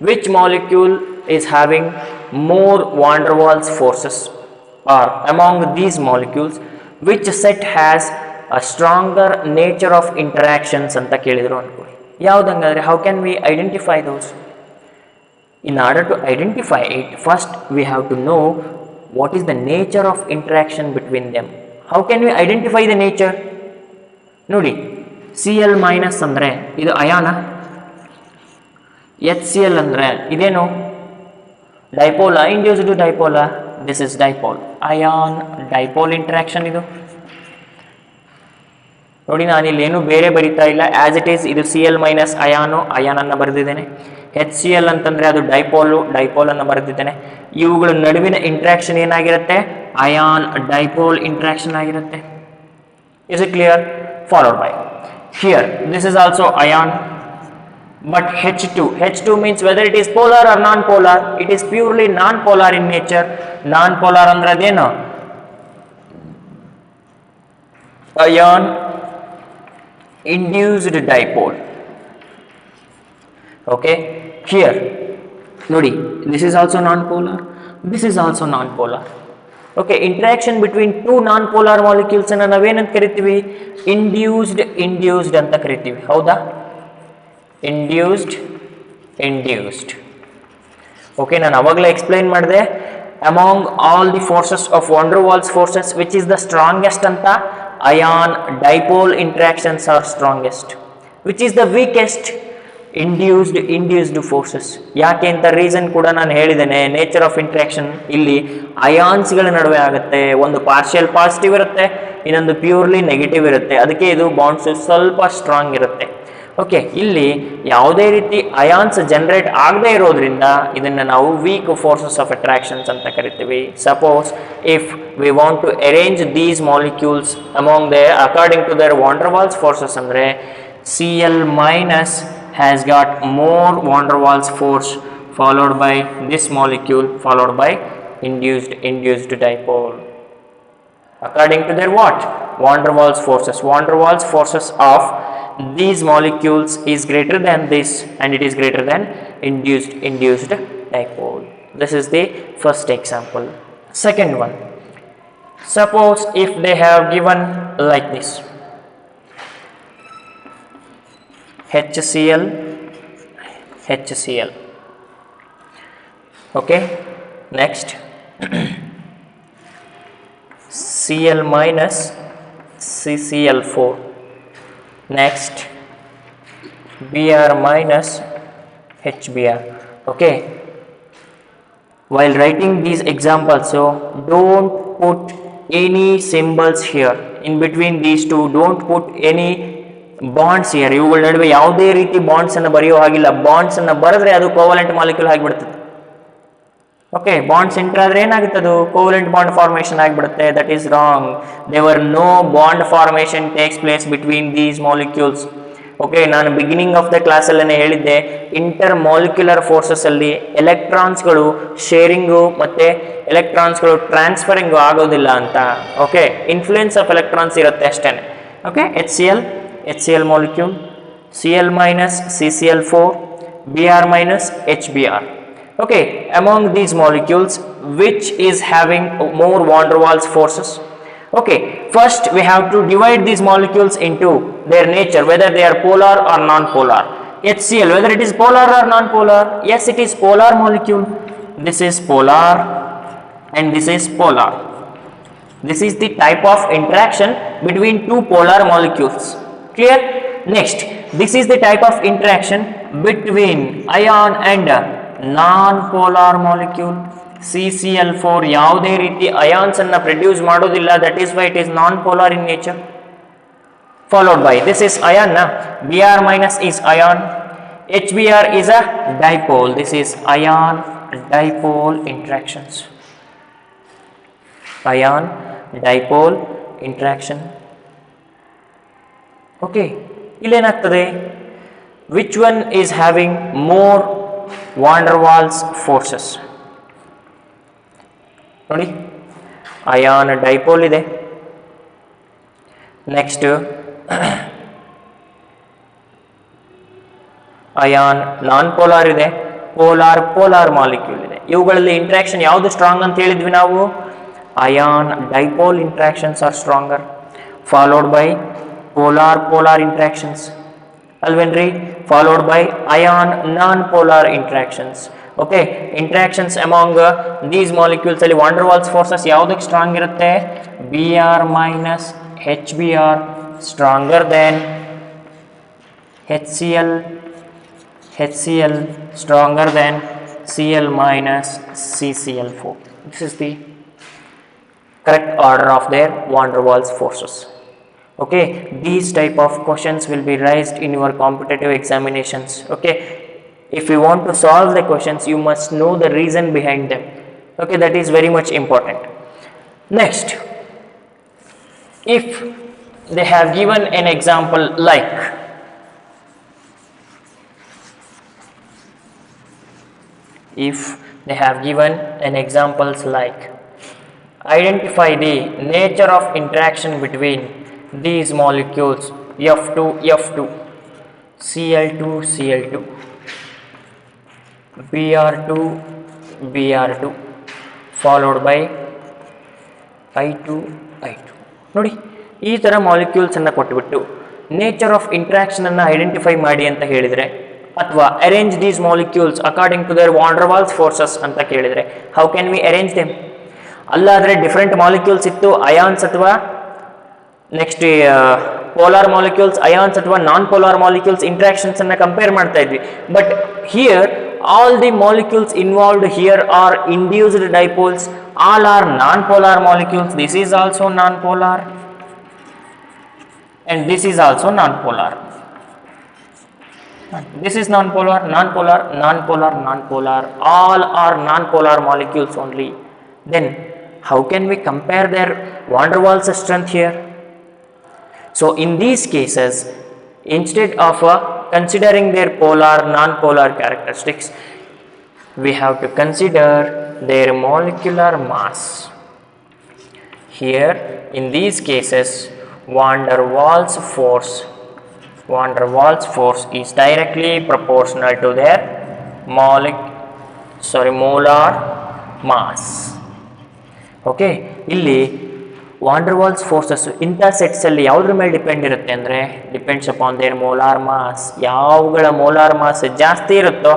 which molecule is having more van der Waals forces, or among these molecules which set has a stronger nature of interactions ಅಂತ ಕೇಳಿದ್ರು ಅನ್ಕೊಳ್ಳಿ. ಯಾವುದಂಗಾದ್ರೆ how can we identify those? In order to identify it, first we have to know what is the nature of interaction between them. How can we identify the nature? ನೋಡಿ, Cl minus ಅಂದರೆ ಇದು ಅಯಾನ, HCl ಅಂದರೆ ಇದೇನು ಡೈಪೋಲ, induced ಡೈಪೋಲ, this is dipole, ion dipole interaction. ಇದು ನೋಡಿ, ನಾನು ಇಲ್ಲಿ ಏನು ಬೇರೆ ಬರಿತಾ ಇಲ್ಲ, ಆಸ್ ಇಟ್ ಈಸ್ ಇದು Cl ಮೈನಸ್ ಅಯಾನು, ಅಯಾನ್ ಅನ್ನು ಬರೆದಿದ್ದೇನೆ. HCl ಅಂತಂದ್ರೆ ಅದು ಡೈಪೋಲು, ಡೈಪೋಲ್ ಅನ್ನು ಬರೆದಿದ್ದೇನೆ. ಇವುಗಳ ನಡುವಿನ ಇಂಟ್ರಾಕ್ಷನ್ ಏನಾಗಿರುತ್ತೆ? ಅಯಾನ್ ಡೈಪೋಲ್ ಇಂಟ್ರಾಕ್ಷನ್ ಆಗಿರುತ್ತೆ. Is it clear? Followed by here this is also ion, but H2 means whether it is polar or non-polar. It is purely non-polar in nature. Non-polar ಅಂದ್ರೆ ಅದೇನು? Ion induced dipole. Okay, here ನೋಡಿ, this is also non-polar, this is also non-polar. Okay, interaction between two non-polar molecules ಅನ್ನು ನಾವೇನಂತ ಕರಿತೀವಿ? Induced ಅಂತ ಕರಿತೀವಿ. ಹೌದಾ? Induced. Okay, ನಾನು ಅವಾಗಲೇ ಎಕ್ಸ್ಪ್ಲೈನ್ ಮಾಡಿದೆ, among all the forces of van der Waals forces which is the strongest ಅಂತ. Ion dipole interactions are strongest. Which is the weakest? Induced forces. ಯಾಕೆ ಅಂತ ರೀಸನ್ ಕೂಡ ನಾನು ಹೇಳಿದ್ದೇನೆ. ನೇಚರ್ ಆಫ್ ಇಂಟ್ರಾಕ್ಷನ್ ಇಲ್ಲಿ ಅಯಾನ್ಸ್ಗಳ ನಡುವೆ ಆಗುತ್ತೆ. ಒಂದು ಪಾರ್ಷಿಯಲ್ ಪಾಸಿಟಿವ್ ಇರುತ್ತೆ, ಇನ್ನೊಂದು ಪ್ಯೂರ್ಲಿ ನೆಗೆಟಿವ್ ಇರುತ್ತೆ. ಅದಕ್ಕೆ ಇದು ಬಾಂಡ್ಸ್ ಸ್ವಲ್ಪ ಸ್ಟ್ರಾಂಗ್ ಇರುತ್ತೆ. ಓಕೆ, ಇಲ್ಲಿ ಯಾವುದೇ ರೀತಿ ಅಯಾನ್ಸ್ ಜನರೇಟ್ ಆಗದೆ ಇರೋದ್ರಿಂದ ಇದನ್ನು ನಾವು ವೀಕ್ ಫೋರ್ಸಸ್ ಆಫ್ ಅಟ್ರಾಕ್ಷನ್ಸ್ ಅಂತ ಕರಿತೀವಿ. Suppose if we want to arrange these molecules among they according to their van der Waals forces ಅಂದರೆ Cl minus has got more van der Waals force followed by this molecule followed by induced dipole. According to their what? Van der Waals forces. Van der Waals forces of these molecules is greater than this and it is greater than induced dipole. This is the first example. Second one. Suppose if they have given like this. HCl. Okay, next Cl minus CCl4, next Br minus HBr. Okay, while writing these examples, so don't put any symbols here in between these two. Don't put any bonds year. ಇವುಗಳ ನಡುವೆ ಯಾವುದೇ ರೀತಿ bonds ಅನ್ನು ಬರೆಯೋ ಹಾಗಿಲ್ಲ. Bonds ಅನ್ನು ಬರೆದ್ರೆ ಅದು ಕೋವಲೆಂಟ್ ಮಾಲಿಕ್ಯೂಲ್ ಆಗಿಬಿಡುತ್ತದೆ. ಓಕೆ, ಬಾಂಡ್ಸ್ ಎಂಟರ್ ಆದ್ರೆ ಏನಾಗುತ್ತೆ? ಅದು ಕೋವಲೆಂಟ್ ಬಾಂಡ್ ಫಾರ್ಮೇಷನ್ ಆಗಿಬಿಡುತ್ತೆ. That is wrong. There are no bond formation takes place between these molecules. Okay, ನಾನು ಬಿಗಿನಿಂಗ್ ಆಫ್ ದ ಕ್ಲಾಸಲ್ಲೇ ಹೇಳಿದ್ದೆ, ಇಂಟರ್ ಮಾಲಿಕ್ಯುಲರ್ ಫೋರ್ಸಸ್ ಅಲ್ಲಿ ಎಲೆಕ್ಟ್ರಾನ್ಸ್ಗಳು ಶೇರಿಂಗು ಮತ್ತೆ ಎಲೆಕ್ಟ್ರಾನ್ಸ್ಗಳು ಟ್ರಾನ್ಸ್ಫರಿಂಗು ಆಗೋದಿಲ್ಲ ಅಂತ. ಓಕೆ, ಇನ್ಫ್ಲೂಯೆನ್ಸ್ ಆಫ್ ಎಲೆಕ್ಟ್ರಾನ್ಸ್ ಇರುತ್ತೆ ಅಷ್ಟೇ. Okay, HCl molecule, Cl minus CCl4, Br minus HBr. Okay, among these molecules which is having more van der Waals forces? Okay, first we have to divide these molecules into their nature, whether they are polar or non-polar. HCl, whether it is polar or non-polar? Yes, it is polar molecule. This is polar and this is polar. This is the type of interaction between two polar molecules. Clear? Next, this is the type of interaction between ion and non-polar molecule. CCl4 ಯಾವುದೇ ರೀತಿ ions ಅನ್ನು produce ಮಾಡೋದಿಲ್ಲ. That is why it is non-polar in nature. Followed by this is ion. Br minus is ion. HBr is a dipole. This is ion dipole interactions. Ion dipole interaction. Okay, ಇಲ್ಲೇನಾಗ್ತದೆ? Which one is having more van der Waals forces? ನೋಡಿ, ion dipole ಇದೆ. Next ion non polar ಇದೆ. Polar molecule ಇದೆ. ಇವುಗಳಲ್ಲಿ interaction ಯಾವುದು strong ಅಂತ ಹೇಳಿದ್ವಿ ನಾವು? Ion dipole interactions are stronger, followed by polar interactions ಅಲ್ವೇನ್ರಿ, followed by ion non polar interactions. Okay, interactions among these molecules ಅಲ್ಲಿ ವಾಂಡರ್ ವಾಲ್ಸ್ ಫೋರ್ಸಸ್ ಯಾವುದಕ್ಕೆ ಸ್ಟ್ರಾಂಗ್ ಇರುತ್ತೆ? Br minus HBr stronger than HCl stronger than Cl minus CCl4. This is the correct order of their van der Waals forces. Okay, these type of questions will be raised in your competitive examinations. Okay, if you want to solve the questions, you must know the reason behind them. Okay, that is very much important. Next, if they have given an example like identify the nature of interaction between these molecules F2 Cl2 Br2 followed by I2 ನೋಡಿ, ಈ ಥರ ಮಾಲಿಕ್ಯೂಲ್ಸನ್ನು ಕೊಟ್ಟುಬಿಟ್ಟು nature of ಇಂಟ್ರಾಕ್ಷನನ್ನು identify ಮಾಡಿ ಅಂತ ಹೇಳಿದರೆ, ಅಥವಾ arrange these molecules according to their van der Waals forces ಅಂತ ಕೇಳಿದರೆ, how can we arrange them? ಅಲ್ಲಾದರೆ ಡಿಫ್ರೆಂಟ್ ಮಾಲಿಕ್ಯೂಲ್ಸ್ ಇತ್ತು, ಅಯಾನ್ಸ್ ಅಥವಾ ನೆಕ್ಸ್ಟ್ ಪೋಲಾರ್ ಮಾಲಿಕ್ಯೂಲ್ಸ್, ಅಯಾನ್ಸ್ ಅಥವಾ ನಾನ್ ಪೋಲಾರ್ ಮಾಲಿಕ್ಯೂಲ್ಸ್ ಇಂಟ್ರಾಕ್ಷನ್ಸ್ ಅನ್ನು ಕಂಪೇರ್ ಮಾಡ್ತಾ ಇದ್ವಿ. But here all the molecules involved here are induced dipoles, all are non-polar molecules. This is also non-polar and this is also non-polar. This is non-polar, all are non-polar molecules only. Then how can we compare their van der Waals strength here? So in these cases, instead of considering their polar non-polar characteristics, we have to consider their molecular mass. Here in these cases, van der Waals force is directly proportional to their molar mass. Okay, ಇಲ್ಲಿ van der Waals forces ಇಂಥ ಸೆಟ್ಸಲ್ಲಿ ಯಾವುದ್ರ ಮೇಲೆ depend ಇರುತ್ತೆ ಅಂದರೆ, depends upon their molar mass. ಯಾವುಗಳ molar mass ಜಾಸ್ತಿ ಇರುತ್ತೋ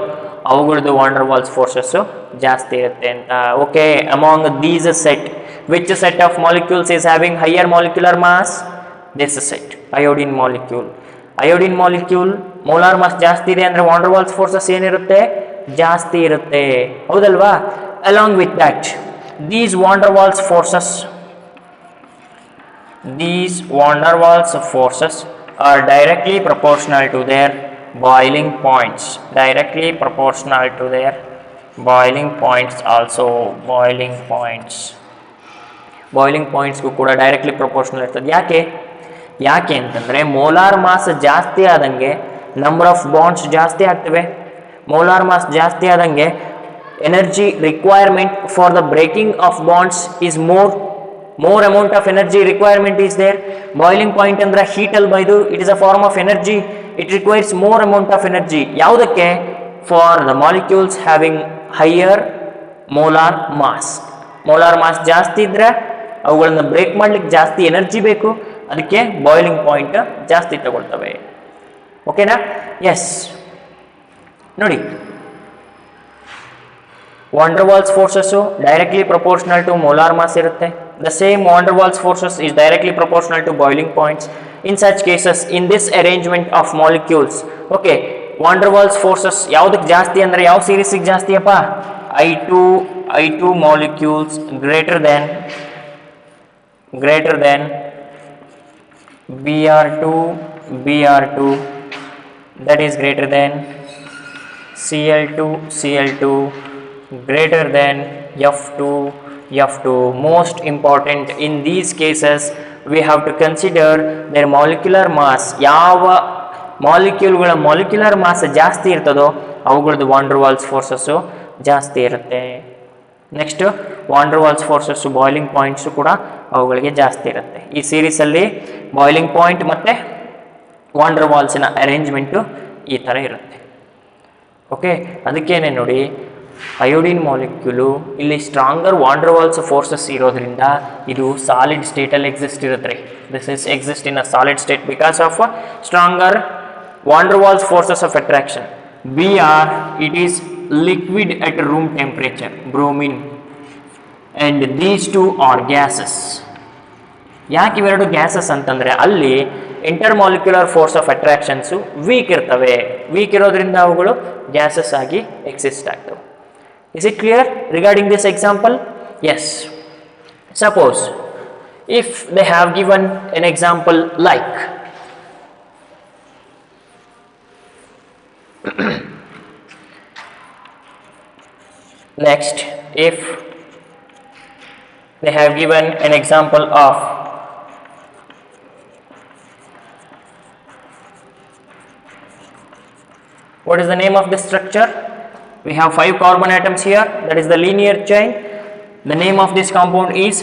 ಅವುಗಳದ್ದು ವಾನ್ ಡರ್ ವಾಲ್ಸ್ ಫೋರ್ಸಸ್ಸು ಜಾಸ್ತಿ ಇರುತ್ತೆ ಅಂತ. Okay, among these set, which set of molecules is having higher molecular mass? This set, iodine molecule molar mass ಜಾಸ್ತಿ ಇದೆ ಅಂದರೆ ವಾನ್ ಡರ್ ವಾಲ್ಸ್ ಫೋರ್ಸಸ್ ಏನಿರುತ್ತೆ? ಜಾಸ್ತಿ ಇರುತ್ತೆ, ಹೌದಲ್ವಾ? Along with that, these van der Waals forces are directly proportional to their boiling points. Also boiling points ಗೂ ಕೂಡ directly proportional ಇರ್ತದೆ. ಯಾಕೆ ಅಂತಂದರೆ ಮೋಲಾರ್ ಮಾಸ್ ಜಾಸ್ತಿ ಆದಂಗೆ ನಂಬರ್ ಆಫ್ ಬಾಂಡ್ಸ್ ಜಾಸ್ತಿ ಆಗ್ತವೆ. ಮೋಲಾರ್ ಮಾಸ್ ಜಾಸ್ತಿ ಆದಂಗೆ energy requirement for the breaking of bonds is more amount of energy requirement is there. Boiling point ಅಂದ್ರೆ heat ಅಲ್ಲಿ ಬೈದು, it is a form of energy, it requires more amount of energy. ಯಾವುದಕ್ಕೆ? for the molecules having higher molar mass ಜಾಸ್ತಿ ಇದ್ರೆ ಅವುಗಳನ್ನ break ಮಾಡ್ಲಿಕ್ಕೆ ಜಾಸ್ತಿ energy ಬೇಕು, ಅದಕ್ಕೆ ಬಾಯ್ಲಿಂಗ್ ಪಾಯಿಂಟ್ ಜಾಸ್ತಿ ತಗೊಳ್ತವೆ. ಓಕೆನಾ? ಎಸ್, ನೋಡಿ, van der Waals forces directly proportional to molar mass irutte. The same van der Waals forces is directly proportional to boiling points. In such cases, in this arrangement of molecules, okay, van der Waals forces yavudak ಜಾಸ್ತಿ ಅಂದ್ರೆ ಯಾವ series ಗೆ ಜಾಸ್ತಿ ಅಪ್ಪ? I2 molecules greater than Br2 that is greater than Cl2 greater than F2. Most important, in these cases we have to consider their molecular mass. ಯಾವ ಮಾಲಿಕ್ಯೂಲ್ಗಳ molecular mass ಜಾಸ್ತಿ ಇರ್ತದೋ ಅವುಗಳದ್ದು ವಾನ್ ಡರ್ ವಾಲ್ಸ್ ಫೋರ್ಸಸ್ಸು ಜಾಸ್ತಿ ಇರುತ್ತೆ. Next, van der Waals forces boiling points ಕೂಡ ಅವುಗಳಿಗೆ ಜಾಸ್ತಿ ಇರುತ್ತೆ. ಈ ಸೀರೀಸಲ್ಲಿ ಬಾಯ್ಲಿಂಗ್ ಪಾಯಿಂಟ್ ಮತ್ತು ವಾನ್ ಡರ್ ವಾಲ್ಸಿನ ಅರೇಂಜ್ಮೆಂಟು ಈ ಥರ ಇರುತ್ತೆ. ಓಕೆ, ಅದಕ್ಕೇನೆ ನೋಡಿ ಅಯೋಡಿನ್ ಮಾಲಿಕ್ಯೂಲು ಇಲ್ಲಿ ಸ್ಟ್ರಾಂಗರ್ ವಾಂಡರ್ ವಾಲ್ಸ್ ಫೋರ್ಸಸ್ ಇರೋದ್ರಿಂದ ಇದು ಸಾಲಿಡ್ ಸ್ಟೇಟಲ್ಲಿ ಎಕ್ಸಿಸ್ಟ್ ಇರುತ್ತೆ ರೀ. This is exist in a solid state because of stronger van der Waals forces of attraction. Br, it is liquid at room temperature, bromine, and these two are gases. ಯಾಕೆ ಇವೆರಡು gases ಅಂತಂದರೆ ಅಲ್ಲಿ intermolecular force of attractions weak ಇರ್ತವೆ. Weak ಇರೋದ್ರಿಂದ ಅವುಗಳು gases ಆಗಿ exist ಆಗ್ತವೆ. Is it clear regarding this example? Yes. Suppose if they have given an example like next, if they have given an example of what is the name of this structure? We have 5 carbon atoms here, that is the linear chain. The name of this compound is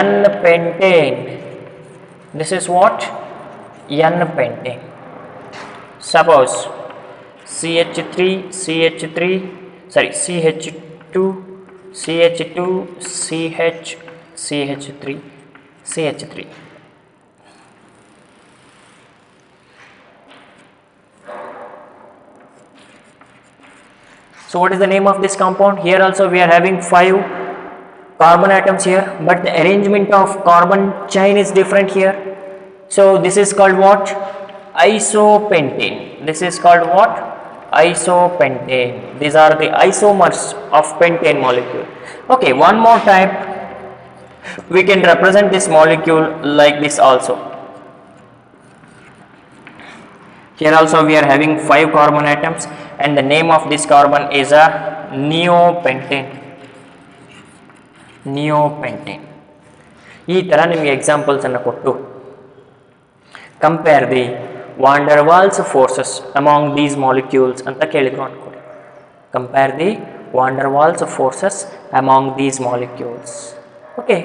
N-pentane. This is what? N-pentane. Suppose CH2, CH2, CH, CH3, CH3. So what is the name of this compound? Here also we are having 5 carbon atoms here, but the arrangement of carbon chain is different here. So this is called what? Isopentane. This is called what? Isopentane. These are the isomers of pentane molecule. Okay, one more time we can represent this molecule like this also. Here also we are having 5 carbon atoms and the name of this carbon is a neopentane. Neopentane. ಈ ಥರ ನಿಮಗೆ examples ಅನ್ನು ಕೊಟ್ಟು compare the van der Waals forces among these molecules ಅಂತ ಕೇಳಿದ್ರು ಅನ್ಕೊಳ್ಳಿ. Compare the van der Waals forces among these molecules. Okay,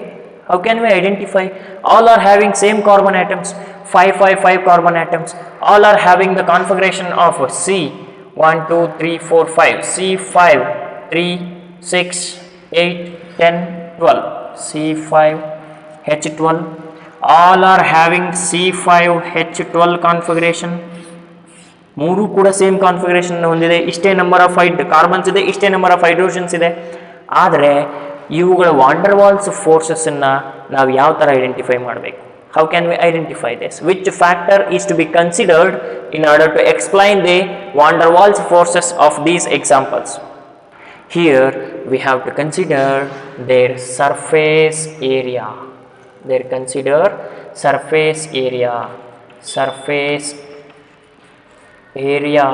how can we identify? All are having same carbon atoms, 5 carbon atoms. All are having the configuration of C 1 2 3 4 5, C5 3 6 8 10 12, C5 H12. All are having C5 H12 configuration. ಮೂರು ಕೂಡ same configuration ಹೊಂದಿದೆ. ಇಷ್ಟೇ number of carbons ಇದೆ, ಇಷ್ಟೇ number of hydrogens ಇದೆ. ಆದರೆ ಇವುಗಳ von der walls ಫೋರ್ಸಸ್ಸನ್ನು ನಾವು ಯಾವ ಥರ ಐಡೆಂಟಿಫೈ ಮಾಡಬೇಕು? How can we identify this? Which factor is to be considered in order to explain the van der Waals forces of these examples? Here we have to consider their surface area. Consider surface area. Surface area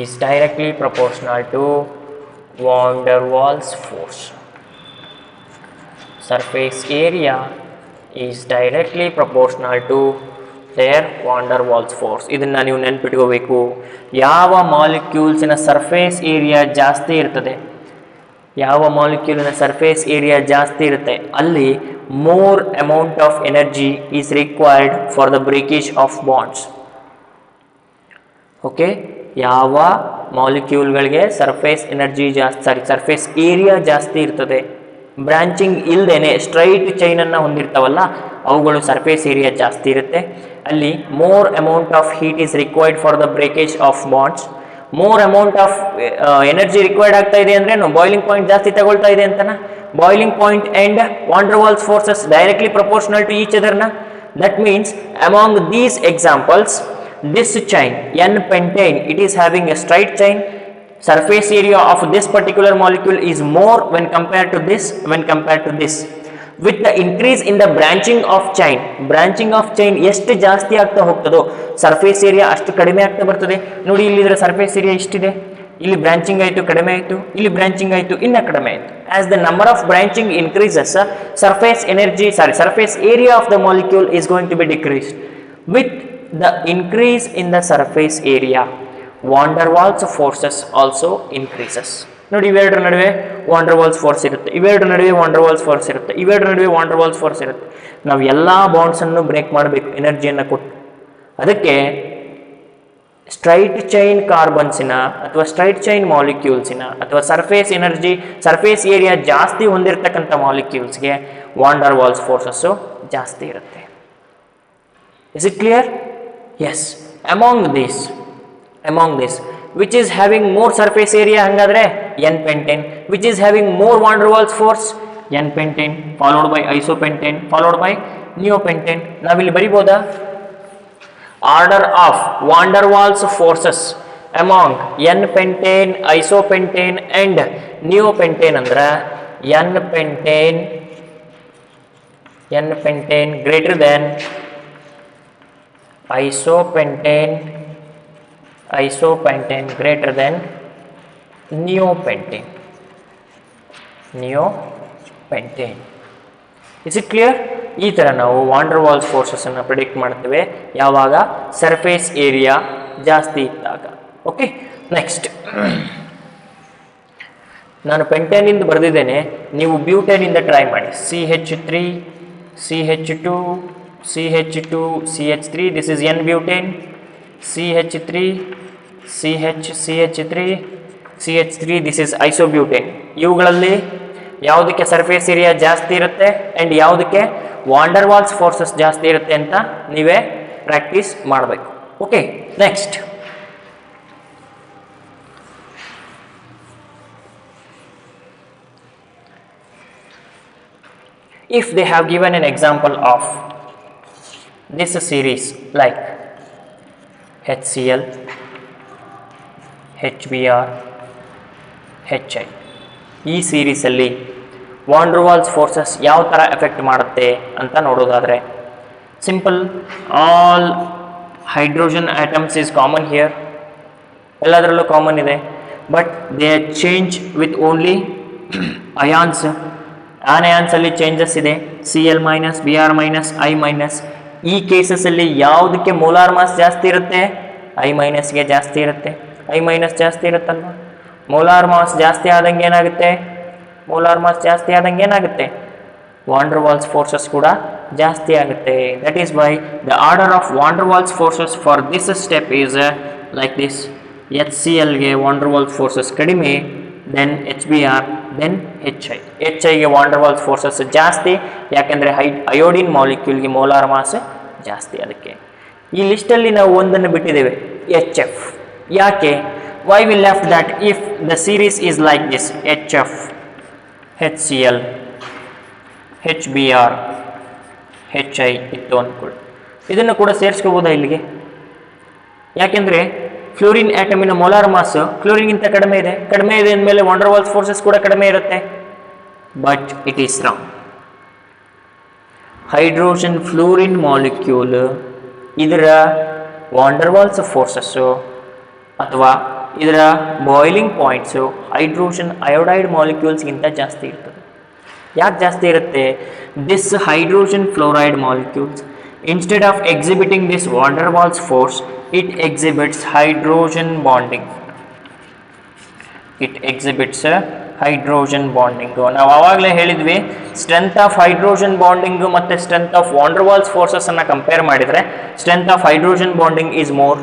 is directly proportional to van der Waals force. Surface area is directly proportional to their van der Waals force. ಇದನ್ನು ನೀವು ನೆನಪಿಟ್ಕೋಬೇಕು. ಯಾವ ಮಾಲಿಕ್ಯೂಲ್ಸಿನ surface area ಜಾಸ್ತಿ ಇರ್ತದೆ, ಯಾವ ಮಾಲಿಕ್ಯೂಲಿನ surface area ಜಾಸ್ತಿ ಇರುತ್ತೆ, ಅಲ್ಲಿ more amount of energy is required for the breakage of bonds. Okay, ಯಾವ ಮಾಲಿಕ್ಯೂಲ್ಗಳಿಗೆ ಸರ್ಫೇಸ್ ಎನರ್ಜಿ ಜಾಸ್ತಿ, ಸರ್ಫೇಸ್ ಏರಿಯಾ ಜಾಸ್ತಿ ಇರ್ತದೆ, ಬ್ರಾಂಚಿಂಗ್ ಇಲ್ಲದೇನೆ ಸ್ಟ್ರೈಟ್ ಚೈನನ್ನು ಹೊಂದಿರ್ತಾವಲ್ಲ ಅವುಗಳು ಸರ್ಫೇಸ್ ಏರಿಯಾ ಜಾಸ್ತಿ ಇರುತ್ತೆ, ಅಲ್ಲಿ more amount of heat is required for the breakage of bonds. More amount of energy required ಆಗ್ತಾ ಇದೆ ಅಂದ್ರೆ ಬಾಯ್ಲಿಂಗ್ ಪಾಯಿಂಟ್ ಜಾಸ್ತಿ ತಗೊಳ್ತಾ ಇದೆ ಅಂತನಾ? Boiling point and van der Waals forces directly proportional to each ಅದರ್ನ. That means among these examples, this chain N-pentane, it is having a straight chain. Surface area of this particular molecule is more when compared to this. With the increase in the branching of chain ಎಷ್ಟು ಜಾಸ್ತಿ ಆಗ್ತಾ ಹೋಗ್ತದೋ surface area ಅಷ್ಟು ಕಡಿಮೆ ಆಗ್ತಾ ಬರ್ತದೆ. ನೋಡಿ, ಇಲ್ಲಿ ಇದರ ಸರ್ಫೇಸ್ ಏರಿಯಾ ಇಷ್ಟಿದೆ, ಇಲ್ಲಿ ಬ್ರಾಂಚಿಂಗ್ ಆಯಿತು ಕಡಿಮೆ ಆಯಿತು, ಇಲ್ಲಿ ಬ್ರಾಂಚಿಂಗ್ ಆಯಿತು ಇನ್ನ ಕಡಿಮೆ ಆಯಿತು. As the number of branching increases, surface area of the molecule is going to be decreased. With the increase in the surface area, van der Waals forces also increases. ನೋಡಿ, ಇವೆರಡರ ನಡುವೆ ವಾನ್ ಡೆರ್ ವಾಲ್ಸ್ ಫೋರ್ಸ್ ಇರುತ್ತೆ, ಇವೆರಡರ ನಡುವೆ von der walls force ಇರುತ್ತೆ, ಇವೆರಡರ ನಡುವೆ von der walls force ಇರುತ್ತೆ. ನಾವು ಎಲ್ಲ ಬಾಂಡ್ಸನ್ನು ಬ್ರೇಕ್ ಮಾಡಬೇಕು ಎನರ್ಜಿಯನ್ನು ಕೊಟ್ಟು. ಅದಕ್ಕೆ ಸ್ಟ್ರೈಟ್ ಚೈನ್ ಕಾರ್ಬನ್ಸಿನ ಅಥವಾ ಸ್ಟ್ರೈಟ್ ಚೈನ್ ಮಾಲಿಕ್ಯೂಲ್ಸಿನ ಅಥವಾ ಸರ್ಫೇಸ್ ಏರಿಯಾ ಜಾಸ್ತಿ ಹೊಂದಿರತಕ್ಕಂಥ ಮಾಲಿಕ್ಯೂಲ್ಸ್ಗೆ ವಾಂಡರ್ ವಾಲ್ಸ್ ಫೋರ್ಸಸ್ಸು ಜಾಸ್ತಿ ಇರುತ್ತೆ. Is it clear? Yes. Among this which is having more surface area ಹಂಗಾದ್ರೆ N pentane, which is having more van der Waals force N pentane followed by isopentane followed by neopentane. ನಾವಿಲ್ಲಿ ಬರಿಬೋದಾ? Order of van der Waals forces among N pentane, isopentane and neopentane ಅಂದ್ರೆ N pentane greater than isopentane greater than neopentane. Is it clear? ಈ ಥರ ನಾವು wander walls ಫೋರ್ಸಸ್ಸನ್ನು predict ಮಾಡ್ತೇವೆ ಯಾವಾಗ surface area ಜಾಸ್ತಿ ಇದ್ದಾಗ. ಓಕೆ, ನೆಕ್ಸ್ಟ್ ನಾನು ಪೆಂಟೇನಿಂದ ಬರೆದಿದ್ದೇನೆ, ನೀವು ಬ್ಯೂಟೇನಿಂದ ಟ್ರೈ ಮಾಡಿ. CH3 CH2 CH2 CH3, this is N-butane, CH3 CH3, this is isobutane. ಇವುಗಳಲ್ಲಿ ಯಾವುದಕ್ಕೆ ಸರ್ಫೇಸ್ ಏರಿಯಾ ಜಾಸ್ತಿ ಇರುತ್ತೆ ಆ್ಯಂಡ್ ಯಾವುದಕ್ಕೆ ವಾಂಡರ್ ವಾಲ್ಸ್ ಫೋರ್ಸಸ್ ಜಾಸ್ತಿ ಇರುತ್ತೆ ಅಂತ ನೀವೇ ಪ್ರಾಕ್ಟೀಸ್ ಮಾಡಬೇಕು. Okay, next if they have given an example of this series like HCl, HBr, HI, ಈ ಸೀರೀಸಲ್ಲಿ ವಾಂಡರ್ ವಾಲ್ಸ್ ಫೋರ್ಸಸ್ ಯಾವ ಥರ ಎಫೆಕ್ಟ್ ಮಾಡುತ್ತೆ ಅಂತ ನೋಡೋದಾದರೆ, simple, all hydrogen atoms is common here, ಎಲ್ಲದರಲ್ಲೂ ಕಾಮನ್ ಇದೆ, but they change with only ions. ಆನಯಾನ್ಸಲ್ಲಿ changes ಇದೆ, Cl minus, Br minus, I minus. ಈ ಕೇಸಸಲ್ಲಿ ಯಾವುದಕ್ಕೆ ಮೋಲಾರ್ ಮಾಸ್ ಜಾಸ್ತಿ ಇರುತ್ತೆ? I ಮೈನಸ್ಗೆ ಜಾಸ್ತಿ ಇರುತ್ತೆ. I ಮೈನಸ್ ಜಾಸ್ತಿ ಇರುತ್ತಲ್ವ? ಮೋಲಾರ್ ಮಾಸ್ ಜಾಸ್ತಿ ಆದಂಗೆ ಏನಾಗುತ್ತೆ? ವಾಂಡರ್ ವಾಲ್ಸ್ ಫೋರ್ಸಸ್ ಕೂಡ ಜಾಸ್ತಿ ಆಗುತ್ತೆ. That is why the order of van der Waals forces for this step is like this. HClಗೆ ವಾಂಡರ್ ವಾಲ್ಸ್ ಫೋರ್ಸಸ್ ಕಡಿಮೆ, ದೆನ್ HBr, ದೆನ್ HI. HIಗೆ ವಾಂಡರ್ ವಾಲ್ಸ್ ಫೋರ್ಸಸ್ ಜಾಸ್ತಿ, ಯಾಕೆಂದರೆ ಅಯೋಡಿನ್ ಮಾಲಿಕ್ಯೂಲ್ಗೆ ಮೋಲಾರ್ ಮಾಸ್ ಜಾಸ್ತಿ. ಅದಕ್ಕೆ ಈ ಲಿಸ್ಟಲ್ಲಿ ನಾವು ಒಂದನ್ನು ಬಿಟ್ಟಿದ್ದೇವೆ, HF. ಯಾಕೆ? Why we left that? If the series is like this, HF, HCl, HBr, HI ಇತ್ತು ಅಂದ್ಕೊಳ್ಳಿ, ಇದನ್ನು ಕೂಡ ಸೇರಿಸ್ಕೋಬೋದಾ ಇಲ್ಲಿಗೆ? ಯಾಕೆಂದರೆ ಫ್ಲೋರಿನ್ ಆಟಮಿನ ಮೋಲಾರ್ ಮಾಸ್ ಫ್ಲೋರಿನ್ಗಿಂತ ಕಡಿಮೆ ಇದೆ ಅಂದಮೇಲೆ ವಾಂಡರ್ ವಾಲ್ಸ್ ಫೋರ್ಸಸ್ ಕೂಡ ಕಡಿಮೆ ಇರುತ್ತೆ. But it is wrong. Hydrogen fluorine molecule ಇದರ ವಾಂಡರ್ ವಾಲ್ಸ್ ಫೋರ್ಸಸ್ಸು ಅಥವಾ ಇದರ ಬಾಯ್ಲಿಂಗ್ ಪಾಯಿಂಟ್ಸು ಹೈಡ್ರೋಜನ್ ಅಯೋಡೈಡ್ ಮಾಲಿಕ್ಯೂಲ್ಸ್ಗಿಂತ ಜಾಸ್ತಿ ಇರ್ತದೆ. ಯಾಕೆ ಜಾಸ್ತಿ ಇರುತ್ತೆ? This hydrogen fluoride molecules, instead of exhibiting this van der Waals force, it exhibits hydrogen bonding. ನಾವು ಆವಾಗಲೇ ಹೇಳಿದ್ವಿ, ಸ್ಟ್ರೆಂತ್ ಆಫ್ ಹೈಡ್ರೋಜನ್ ಬಾಂಡಿಂಗ್ ಮತ್ತು strength of van der Waals forces ಅನ್ನು ಕಂಪೇರ್ ಮಾಡಿದರೆ strength of hydrogen bonding is more.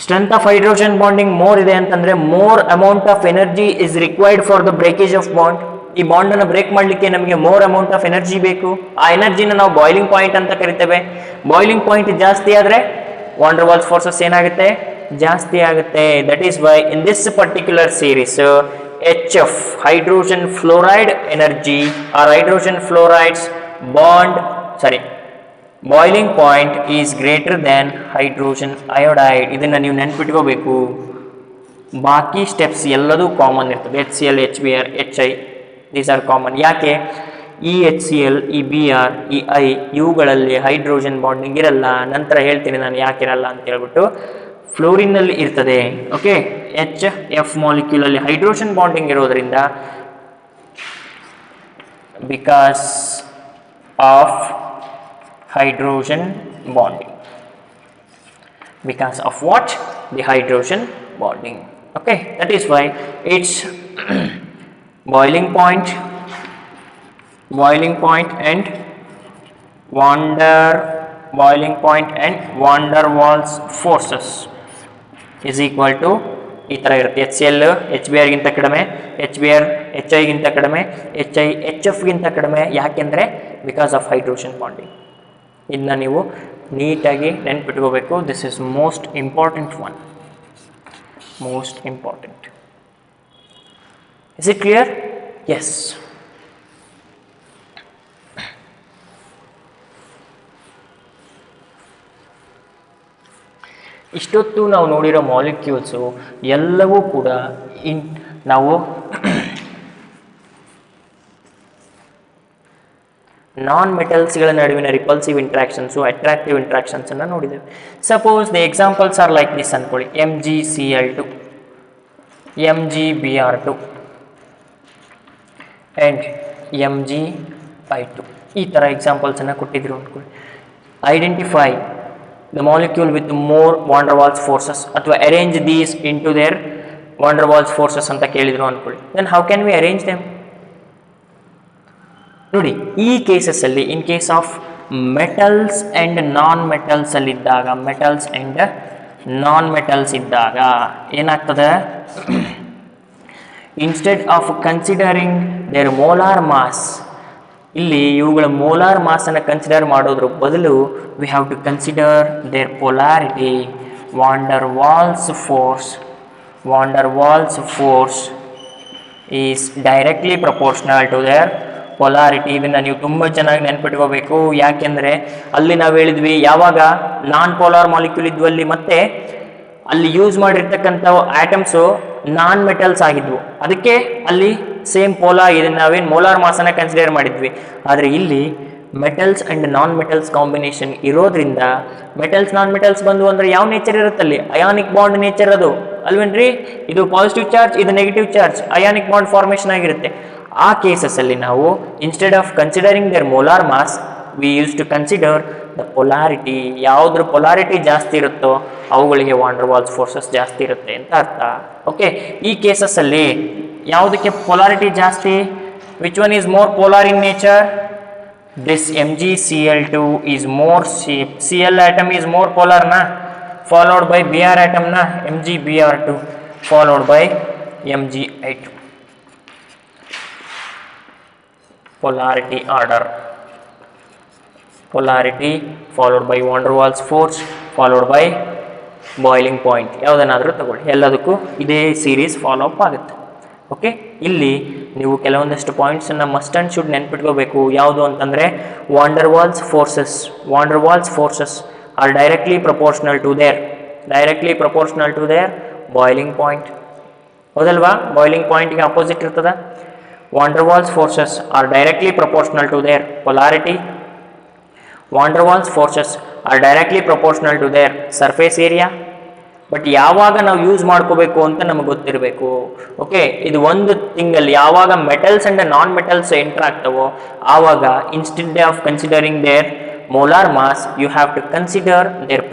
Strength of hydrogen bonding more ಇದೆ ಅಂತಂದರೆ more amount of energy is required for the breakage of bond. ಈ ಬಾಂಡನ್ನು break ಮಾಡಲಿಕ್ಕೆ ನಮಗೆ more amount of energy ಬೇಕು. ಆ ಎನರ್ಜಿನ ನಾವು ಬಾಯ್ಲಿಂಗ್ ಪಾಯಿಂಟ್ ಅಂತ ಕರಿತೇವೆ. ಬಾಯ್ಲಿಂಗ್ ಪಾಯಿಂಟ್ ಜಾಸ್ತಿ ಆದರೆ ವಾನ್ ಡರ್ ವಾಲ್ಸ್ ಫೋರ್ಸಸ್ ಏನಾಗುತ್ತೆ? ಜಾಸ್ತಿ ಆಗುತ್ತೆ. That is why in this particular series HF, hydrogen fluoride energy are hydrogen fluorides boiling point is greater than hydrogen iodide. ಇದನ್ನು ನೀವು ನೆನ್ಪಿಟ್ಕೋಬೇಕು. ಬಾಕಿ ಸ್ಟೆಪ್ಸ್ ಎಲ್ಲದೂ ಕಾಮನ್ ಇರ್ತದೆ. HCl, HBr, HI these are common. ಯಾಕೆ? ಈ HCl, ಈ Br, ಈ I ಇವುಗಳಲ್ಲಿ ಹೈಡ್ರೋಜನ್ ಬಾಂಡಿಂಗ್ ಇರಲ್ಲ. ನಂತರ ಹೇಳ್ತೀನಿ ನಾನು ಯಾಕಿರಲ್ಲ ಅಂತ ಹೇಳ್ಬಿಟ್ಟು. ಫ್ಲೋರಿನಲ್ಲಿ ಇರ್ತದೆ. ಓಕೆ, HF ಮಾಲಿಕ್ಯೂಲಲ್ಲಿ ಹೈಡ್ರೋಜನ್ ಬಾಂಡಿಂಗ್ ಇರೋದ್ರಿಂದ because of hydrogen bonding. Because of what? The hydrogen bonding. Okay, that is why its boiling point and van der boiling point and van der Waals forces is equal to ಈ ಥರ ಇರುತ್ತೆ. H C L H B ಆರ್ಗಿಂತ ಕಡಿಮೆ, H B R H ಐಗಿಂತ ಕಡಿಮೆ, H I H ಎಫ್ಗಿಂತ ಕಡಿಮೆ. ಯಾಕೆಂದರೆ because of hydrogen bonding. ಇದನ್ನ ನೀವು ನೀಟಾಗಿ ನೆನ್ಪಿಟ್ಕೋಬೇಕು. This is most important one, most important. Is it clear? Yes. ಇಷ್ಟೊತ್ತು ನಾವು ನೋಡಿರೋ ಮಾಲಿಕ್ಯೂಲ್ಸು ಎಲ್ಲವೂ ಕೂಡ ನಾವು ನಾನ್ ಮೆಟಲ್ಸ್ಗಳ ನಡುವಿನ ರಿಪಲ್ಸಿವ್ ಇಂಟ್ರಾಕ್ಷನ್ಸು, ಅಟ್ರಾಕ್ಟಿವ್ ಇಂಟ್ರಾಕ್ಷನ್ಸನ್ನು ನೋಡಿದ್ದೇವೆ. Suppose the examples are like this ಅಂದ್ಕೊಳ್ಳಿ. MgCl2, MgBr2 and MgI2. ಈ ಥರ ಎಕ್ಸಾಂಪಲ್ಸನ್ನು ಕೊಟ್ಟಿದ್ರು ಅಂದ್ಕೊಳ್ಳಿ. Identify the molecule with more van der Waals forces ಅಥವಾ arrange these into their van der Waals forces ಅಂತ ಕೇಳಿದ್ರು ಅಂದ್ಕೊಳ್ಳಿ. then how can we arrange them? ನೋಡಿ, ಈ ಕೇಸಸ್ಸಲ್ಲಿ in case of metals and non metals ಅಲ್ಲಿದ್ದಾಗ, ಮೆಟಲ್ಸ್ ಆ್ಯಂಡ್ ನಾನ್ ಮೆಟಲ್ಸ್ ಇದ್ದಾಗ ಏನಾಗ್ತದೆ, instead of considering their molar mass, ಇಲ್ಲಿ ಇವುಗಳ ಮೋಲಾರ್ ಮಾಸನ್ನು ಕನ್ಸಿಡರ್ ಮಾಡೋದ್ರ ಬದಲು we have to consider their polarity. Van der Waals force is directly proportional to their polarity. ಇದನ್ನು ನೀವು ತುಂಬ ಚೆನ್ನಾಗಿ ನೆನ್ಪಿಟ್ಕೋಬೇಕು. ಯಾಕೆಂದರೆ ಅಲ್ಲಿ ನಾವು ಹೇಳಿದ್ವಿ, ಯಾವಾಗ ನಾನ್ ಪೋಲಾರ್ ಮಾಲಿಕ್ಯೂಲ್ ಇದ್ವಲ್ಲಿ ಮತ್ತೆ ಅಲ್ಲಿ ಯೂಸ್ ಮಾಡಿರ್ತಕ್ಕಂಥ ಆಟಮ್ಸು ನಾನ್ ಮೆಟಲ್ಸ್ ಆಗಿದ್ವು, ಅದಕ್ಕೆ ಅಲ್ಲಿ ಸೇಮ್ ಪೋಲಾರ್ ಇದೆ, ನಾವೇನು ಮೋಲಾರ್ ಮಾಸನ್ನು ಕನ್ಸಿಡರ್ ಮಾಡಿದ್ವಿ. ಆದರೆ ಇಲ್ಲಿ metals and non metals combination ಇರೋದ್ರಿಂದ ಮೆಟಲ್ಸ್ ನಾನ್ ಮೆಟಲ್ಸ್ ಬಂದು ಅಂದರೆ ಯಾವ ನೇಚರ್ ಇರುತ್ತಲ್ಲಿ, ಅಯಾನಿಕ್ ಬಾಂಡ್ ನೇಚರ್ ಅದು ಅಲ್ವೇನ್ರಿ. ಇದು ಪಾಸಿಟಿವ್ ಚಾರ್ಜ್, ಇದು negative charge, ionic bond formation ಆಗಿರುತ್ತೆ. ಆ ಕೇಸಸ್ಸಲ್ಲಿ ನಾವು instead of considering their molar mass we use to consider the polarity. ಯಾವುದ್ರ ಪೊಲಾರಿಟಿ ಜಾಸ್ತಿ ಇರುತ್ತೋ ಅವುಗಳಿಗೆ ವಾನ್ ಡೆರ್ ವಾಲ್ಸ್ ಫೋರ್ಸಸ್ ಜಾಸ್ತಿ ಇರುತ್ತೆ ಅಂತ ಅರ್ಥ. ಓಕೆ, ಈ ಕೇಸಸ್ಸಲ್ಲಿ ಯಾವುದಕ್ಕೆ ಪೊಲಾರಿಟಿ ಜಾಸ್ತಿ, which one is more polar in nature? This MgCl2 is more, Cl atom is more polar na, followed by Br atom na, MgBr2 followed by MgI2. Polarity order, polarity followed by van der Waals force followed by boiling point. ಯಾವುದನ್ನಾದರೂ ತಗೊಳ್ಳಿ, ಎಲ್ಲದಕ್ಕೂ ಇದೇ series follow up ಆಗುತ್ತೆ. Okay, ಇಲ್ಲಿ ನೀವು ಕೆಲವೊಂದಷ್ಟು ಪಾಯಿಂಟ್ಸನ್ನು must and should ನೆನ್ಪಿಟ್ಕೋಬೇಕು. ಯಾವುದು ಅಂತಂದರೆ van der Waals forces are directly proportional to their boiling point. ಹೌದಲ್ವಾ? ಬಾಯ್ಲಿಂಗ್ ಪಾಯಿಂಟ್ಗೆ ಅಪೋಸಿಟ್ ಇರ್ತದೆ. Van der Waals forces are directly proportional to their polarity. Van der Waals forces are directly proportional to their surface area. But ಯಾವಾಗ ನಾವು use ಮಾಡ್ಕೋಬೇಕು ಅಂತ ನಮಗೆ ಗೊತ್ತಿರಬೇಕು. Okay, ಇದು ಒಂದು ಥಿಂಗಲ್ಲಿ ಯಾವಾಗ metals and non metals enter ಆಗ್ತವೋ ಆವಾಗ instead of considering their molar mass you have to consider their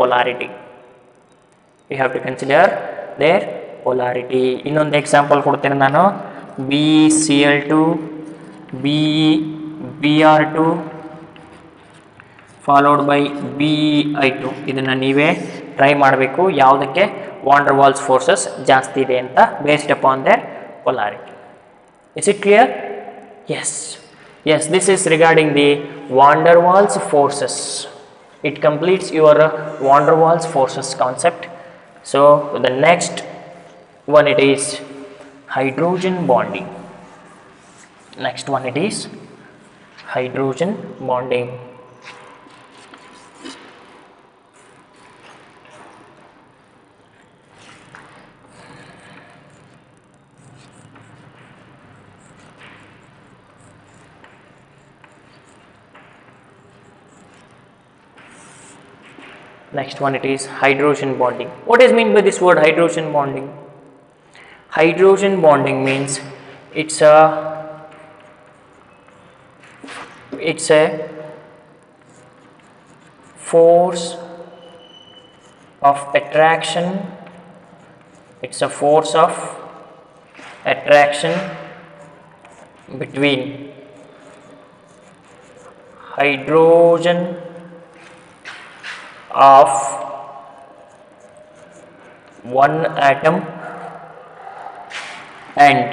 polarity. ಇನ್ನೊಂದು ಎಕ್ಸಾಂಪಲ್ ಕೊಡ್ತೇನೆ ನಾನು. BeCl2, Br2 followed by BeI2. ಇದನ್ನು ನೀವೇ ಟ್ರೈ ಮಾಡಬೇಕು, ಯಾವುದಕ್ಕೆ ವಾನ್ ಡೆರ್ ವಾಲ್ಸ್ ಫೋರ್ಸಸ್ ಜಾಸ್ತಿ ಇದೆ ಅಂತ, based upon their polarity. Is it clear? Yes, this is regarding the van der Waals forces. It completes your van der Waals forces concept. So the next one it is hydrogen bonding. Next one it is hydrogen bonding. Next one it is hydrogen bonding. What is meant by this word hydrogen bonding? Hydrogen bonding means it's a force of attraction. It's a force of attraction between hydrogen of one atom and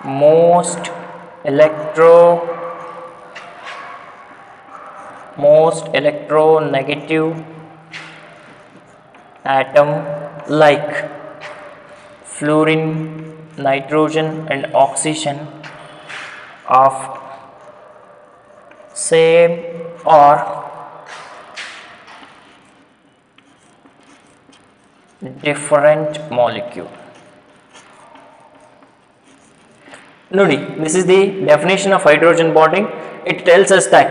most electronegative atom like fluorine, nitrogen and oxygen of same or different molecule. Nodi, this is the definition of hydrogen bonding. It tells us that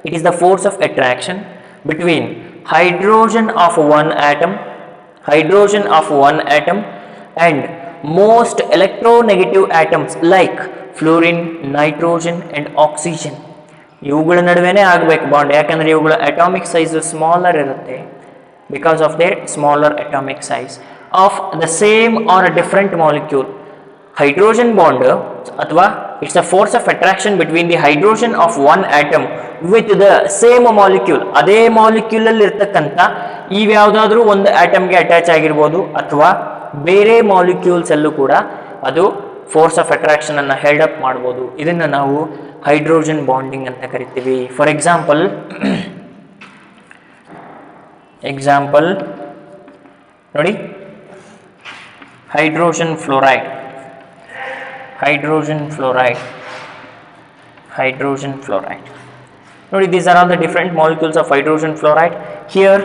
it is the force of attraction between hydrogen of one atom and most electronegative atoms like fluorine, nitrogen and oxygen. ಇವುಗಳ ನಡುವೆನೇ ಆಗಬೇಕು bond, ಯಾಕಂದರೆ ಇವುಗಳ atomic size smaller ಇರುತ್ತೆ because of their smaller atomic size of the same or different molecule. Hydrogen bond ಅಥವಾ it's a force of attraction between the hydrogen of one atom with the same molecule. ಅದೇ molecule ಅಲ್ಲಿ ಇರ್ತಕ್ಕಂಥ ಇವ್ಯಾವುದಾದ್ರೂ ಒಂದು ಆಟಮ್ಗೆ attach ಆಗಿರ್ಬೋದು ಅಥವಾ ಬೇರೆ molecules ಅಲ್ಲೂ ಕೂಡ ಅದು ಫೋರ್ಸ್ ಆಫ್ ಅಟ್ರಾಕ್ಷನ್ ಅನ್ನು ಹೆಲ್ಡ್ ಅಪ್ ಮಾಡ್ಬೋದು. ಇದನ್ನು ನಾವು ಹೈಡ್ರೋಜನ್ ಬಾಂಡಿಂಗ್ ಅಂತ ಕರಿತೀವಿ. ಫಾರ್ ಎಕ್ಸಾಂಪಲ್ ನೋಡಿ, hydrogen fluoride. Notice these are all the different molecules of hydrogen fluoride. Here,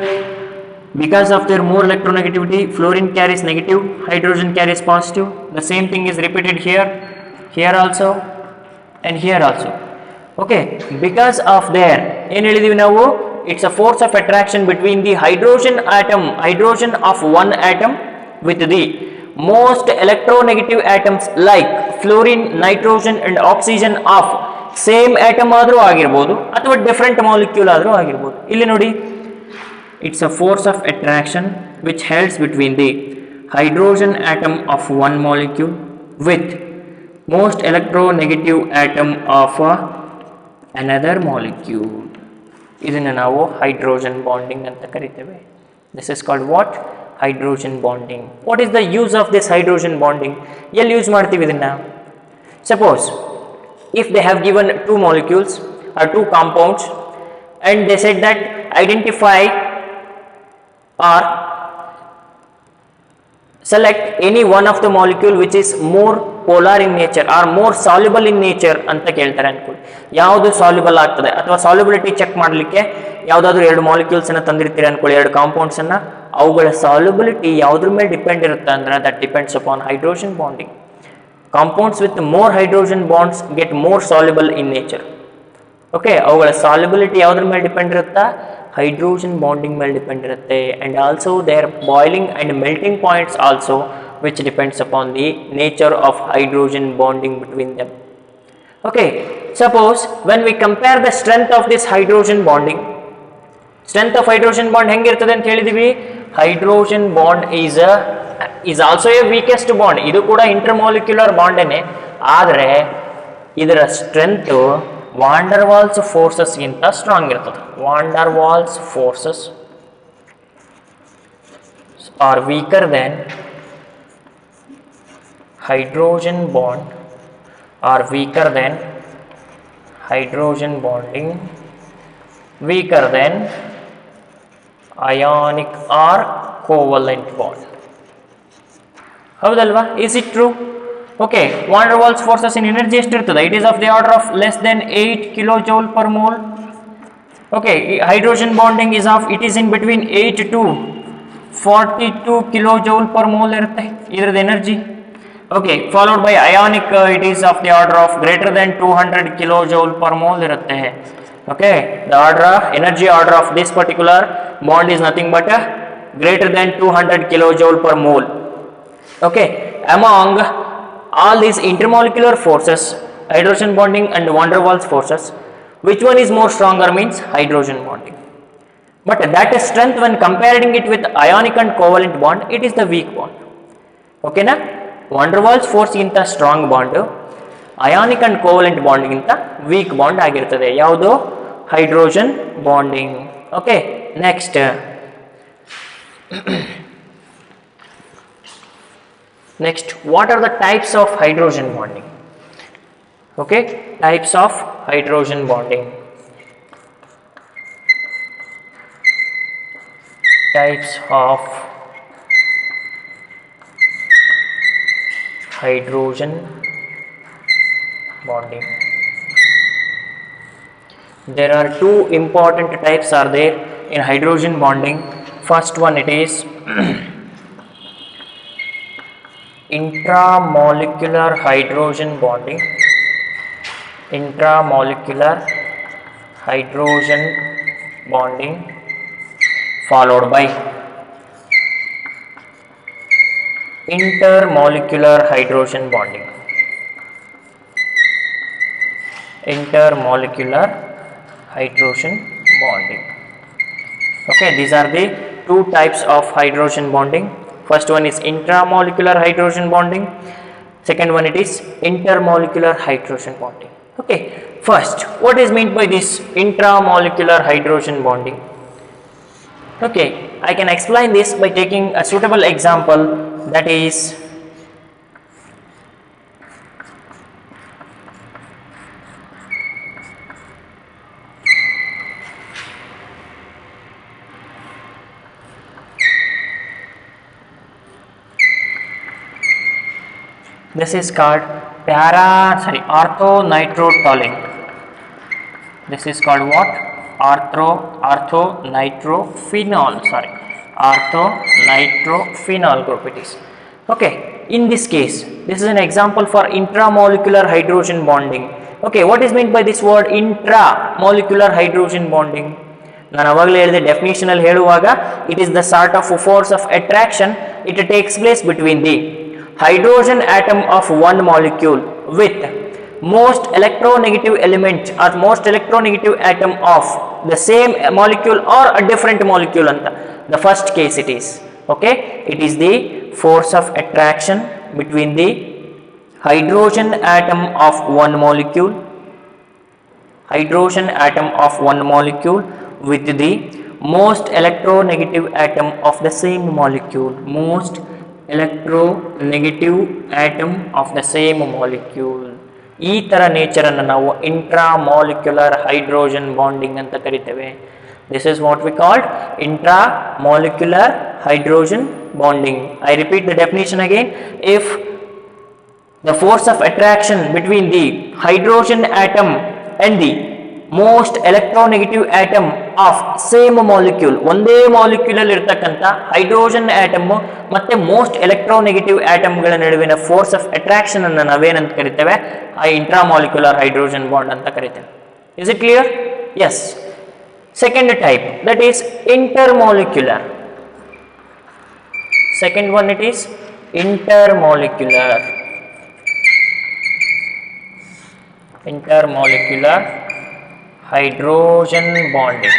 because of their more electronegativity, fluorine carries negative, hydrogen carries positive. The same thing is repeated here also and here also. Okay, because of their it's a force of attraction between the hydrogen of one atom with the most electronegative atoms like fluorine, nitrogen and oxygen of same atom ಆದರೂ ಆಗಿರ್ಬೋದು ಅಥವಾ different molecule ಆದರೂ ಆಗಿರ್ಬೋದು. ಇಲ್ಲಿ ನೋಡಿ, it's a force of attraction which helds between the hydrogen atom of one molecule with most electronegative atom of another molecule. ಇದನ್ನು ನಾವು hydrogen bonding ಅಂತ ಕರಿತೇವೆ. This is called what? Hydrogen bonding. What is the use of this hydrogen bonding? ಎಲ್ಲಿ use ಮಾಡ್ತೀವಿ ಇದನ್ನು? Suppose if they have given two molecules or two compounds and they said that identify or select any one of the molecule which is more polar in nature or more soluble in nature ಅಂತ ಕೇಳ್ತಾರೆ ಅನ್ಕೊಳ್ಳಿ. ಯಾವುದು soluble ಆಗ್ತದೆ ಅಥವಾ solubility check ಮಾಡಲಿಕ್ಕೆ ಯಾವುದಾದ್ರೂ ಎರಡು molecules ಅನ್ನು ತಂದಿರ್ತೀರಿ ಅನ್ಕೊಳ್ಳಿ, ಎರಡು ಕಾಂಪೌಂಡ್ಸ್ ಅನ್ನ, ಅವುಗಳ ಸಾಲ್ಯುಬಿಲಿಟಿ ಯಾವುದ್ರ ಮೇಲೆ ಡಿಪೆಂಡ್ ಇರುತ್ತೆ ಅಂದ್ರೆ that depends upon hydrogen bonding. Compounds with more hydrogen bonds get more soluble in nature. Okay, ಅವುಗಳ ಸಾಲ್ಯುಬಿಲಿಟಿ ಯಾವುದ್ರ ಮೇಲೆ ಡಿಪೆಂಡ್ ಇರುತ್ತಾ? ಹೈಡ್ರೋಜನ್ ಬಾಂಡಿಂಗ್ ಮೇಲೆ ಡಿಪೆಂಡ್ ಇರುತ್ತೆ. And also their boiling and melting points also which depends upon the nature of hydrogen bonding between them. Okay, suppose when we compare the strength of this hydrogen bonding, strength of hydrogen bond ಹೆಂಗಿರ್ತದೆ ಅಂತ ಹೇಳಿದೀವಿ? Hydrogen bond is also a weakest bond. ಇದು ಕೂಡ intermolecular ಬಾಂಡೇನೆ, ಆದರೆ ಇದರ strength van der Waals ಫೋರ್ಸಸ್ಗಿಂತ strong ಇರ್ತದೆ. Wander Waals forces are weaker than hydrogen bond are weaker than hydrogen bonding, weaker than ionic or covalent bond. ಹೌದಲ್ವಾ? Is it true? Okay, van der Waals forces in energy ಎಷ್ಟಿರ್ತದೆ? It is of the order of less than 8 kilojoule per mole. Okay, hydrogen bonding is in between 8 to 42 kilojoule per mole ಇರುತ್ತೆ ಇದರದ energy. Okay, followed by ionic, it is of the order of greater than 200 kilojoule per mole ಇರುತ್ತೆ. Okay, the energy order of this particular bond is nothing but greater than 200 kilojoule per mole. Okay, among all these intermolecular forces, hydrogen bonding and van der Waals forces, which one is more stronger? Means hydrogen bonding. But that strength, when comparing it with ionic and covalent bond, it is the weak bond. Okay na? Van der Waals force ginta strong bond, ionic and covalent bond ಗಿಂತ weak bond ಆಗಿರ್ತದೆ. ಯಾವುದು? hydrogen bonding. Okay, next next, what are the types of hydrogen bonding? Okay, types of hydrogen bonding. Types of hydrogen bonding. There are two important types are there in hydrogen bonding. First one, it is intramolecular hydrogen bonding. Intramolecular hydrogen bonding followed by intermolecular hydrogen bonding. Intermolecular hydrogen bonding. Okay, these are the two types of hydrogen bonding. First one is intramolecular hydrogen bonding. Second one, it is intermolecular hydrogen bonding. Okay, first, what is meant by this intramolecular hydrogen bonding? Okay, I can explain this by taking a suitable example, that is this is called orthonitrophenol. This is called what? Orthonitrophenol. Orthonitrophenol group it is. Okay, in this case, this is an example for intramolecular hydrogen bonding. Okay, what is meant by this word intramolecular hydrogen bonding? ನಾನು ಅವಾಗಲೇ ಹೇಳಿದೆ definition ಅಲ್ಲಿ ಹೇಳುವಾಗ, it is the sort of force of attraction it takes place between the hydrogen atom of one molecule with most electronegative element or most electronegative atom of the same molecule or a different molecule anta. The first case it is, okay, it is the force of attraction between the hydrogen atom of one molecule, hydrogen atom of one molecule with the most electronegative atom of the same molecule, most electronegative atom of the same molecule. ಈ ತರ nature ಅನ್ನು ನಾವು intramolecular hydrogen bonding ಅಂತ ಕರಿತೇವೆ. This is what we called intramolecular hydrogen bonding. I repeat the definition again. If the force of attraction between the hydrogen atom and the most electronegative atom of same molecule, ಒಂದೇ molecule ಅಲ್ಲಿ ಇರತಕ್ಕಂತ hydrogen atom ಮತ್ತೆ most electronegative atom ಗಳ ನಡುವಿನ force of attraction ಅನ್ನು ನಾವೇನಂತ ಕರಿತೇವೆ? ಆ ಇಂಟ್ರಾಮಾಲಿಕ್ಯುಲರ್ ಹೈಡ್ರೋಜನ್ ಬಾಂಡ್ ಅಂತ ಕರಿತೇವೆ. Is it clear? Yes. Second type, that is intermolecular. Second one, it is intermolecular. Intermolecular hydrogen bonding.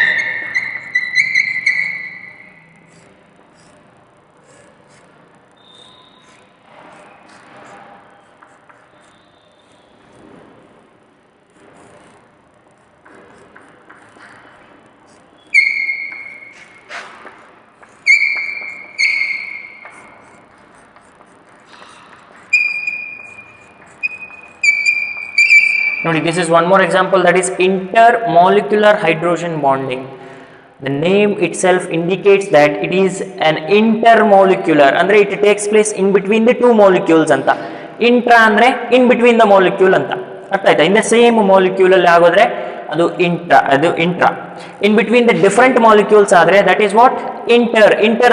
Now this is one more example, that is intermolecular hydrogen bonding. The name itself indicates that it is an intermolecular, andre it takes place in between the two molecules anta. Intra andre in between the molecule anta, artha aita? In the same molecule alli agodre adu intra. In between the different molecules adre that is what? Inter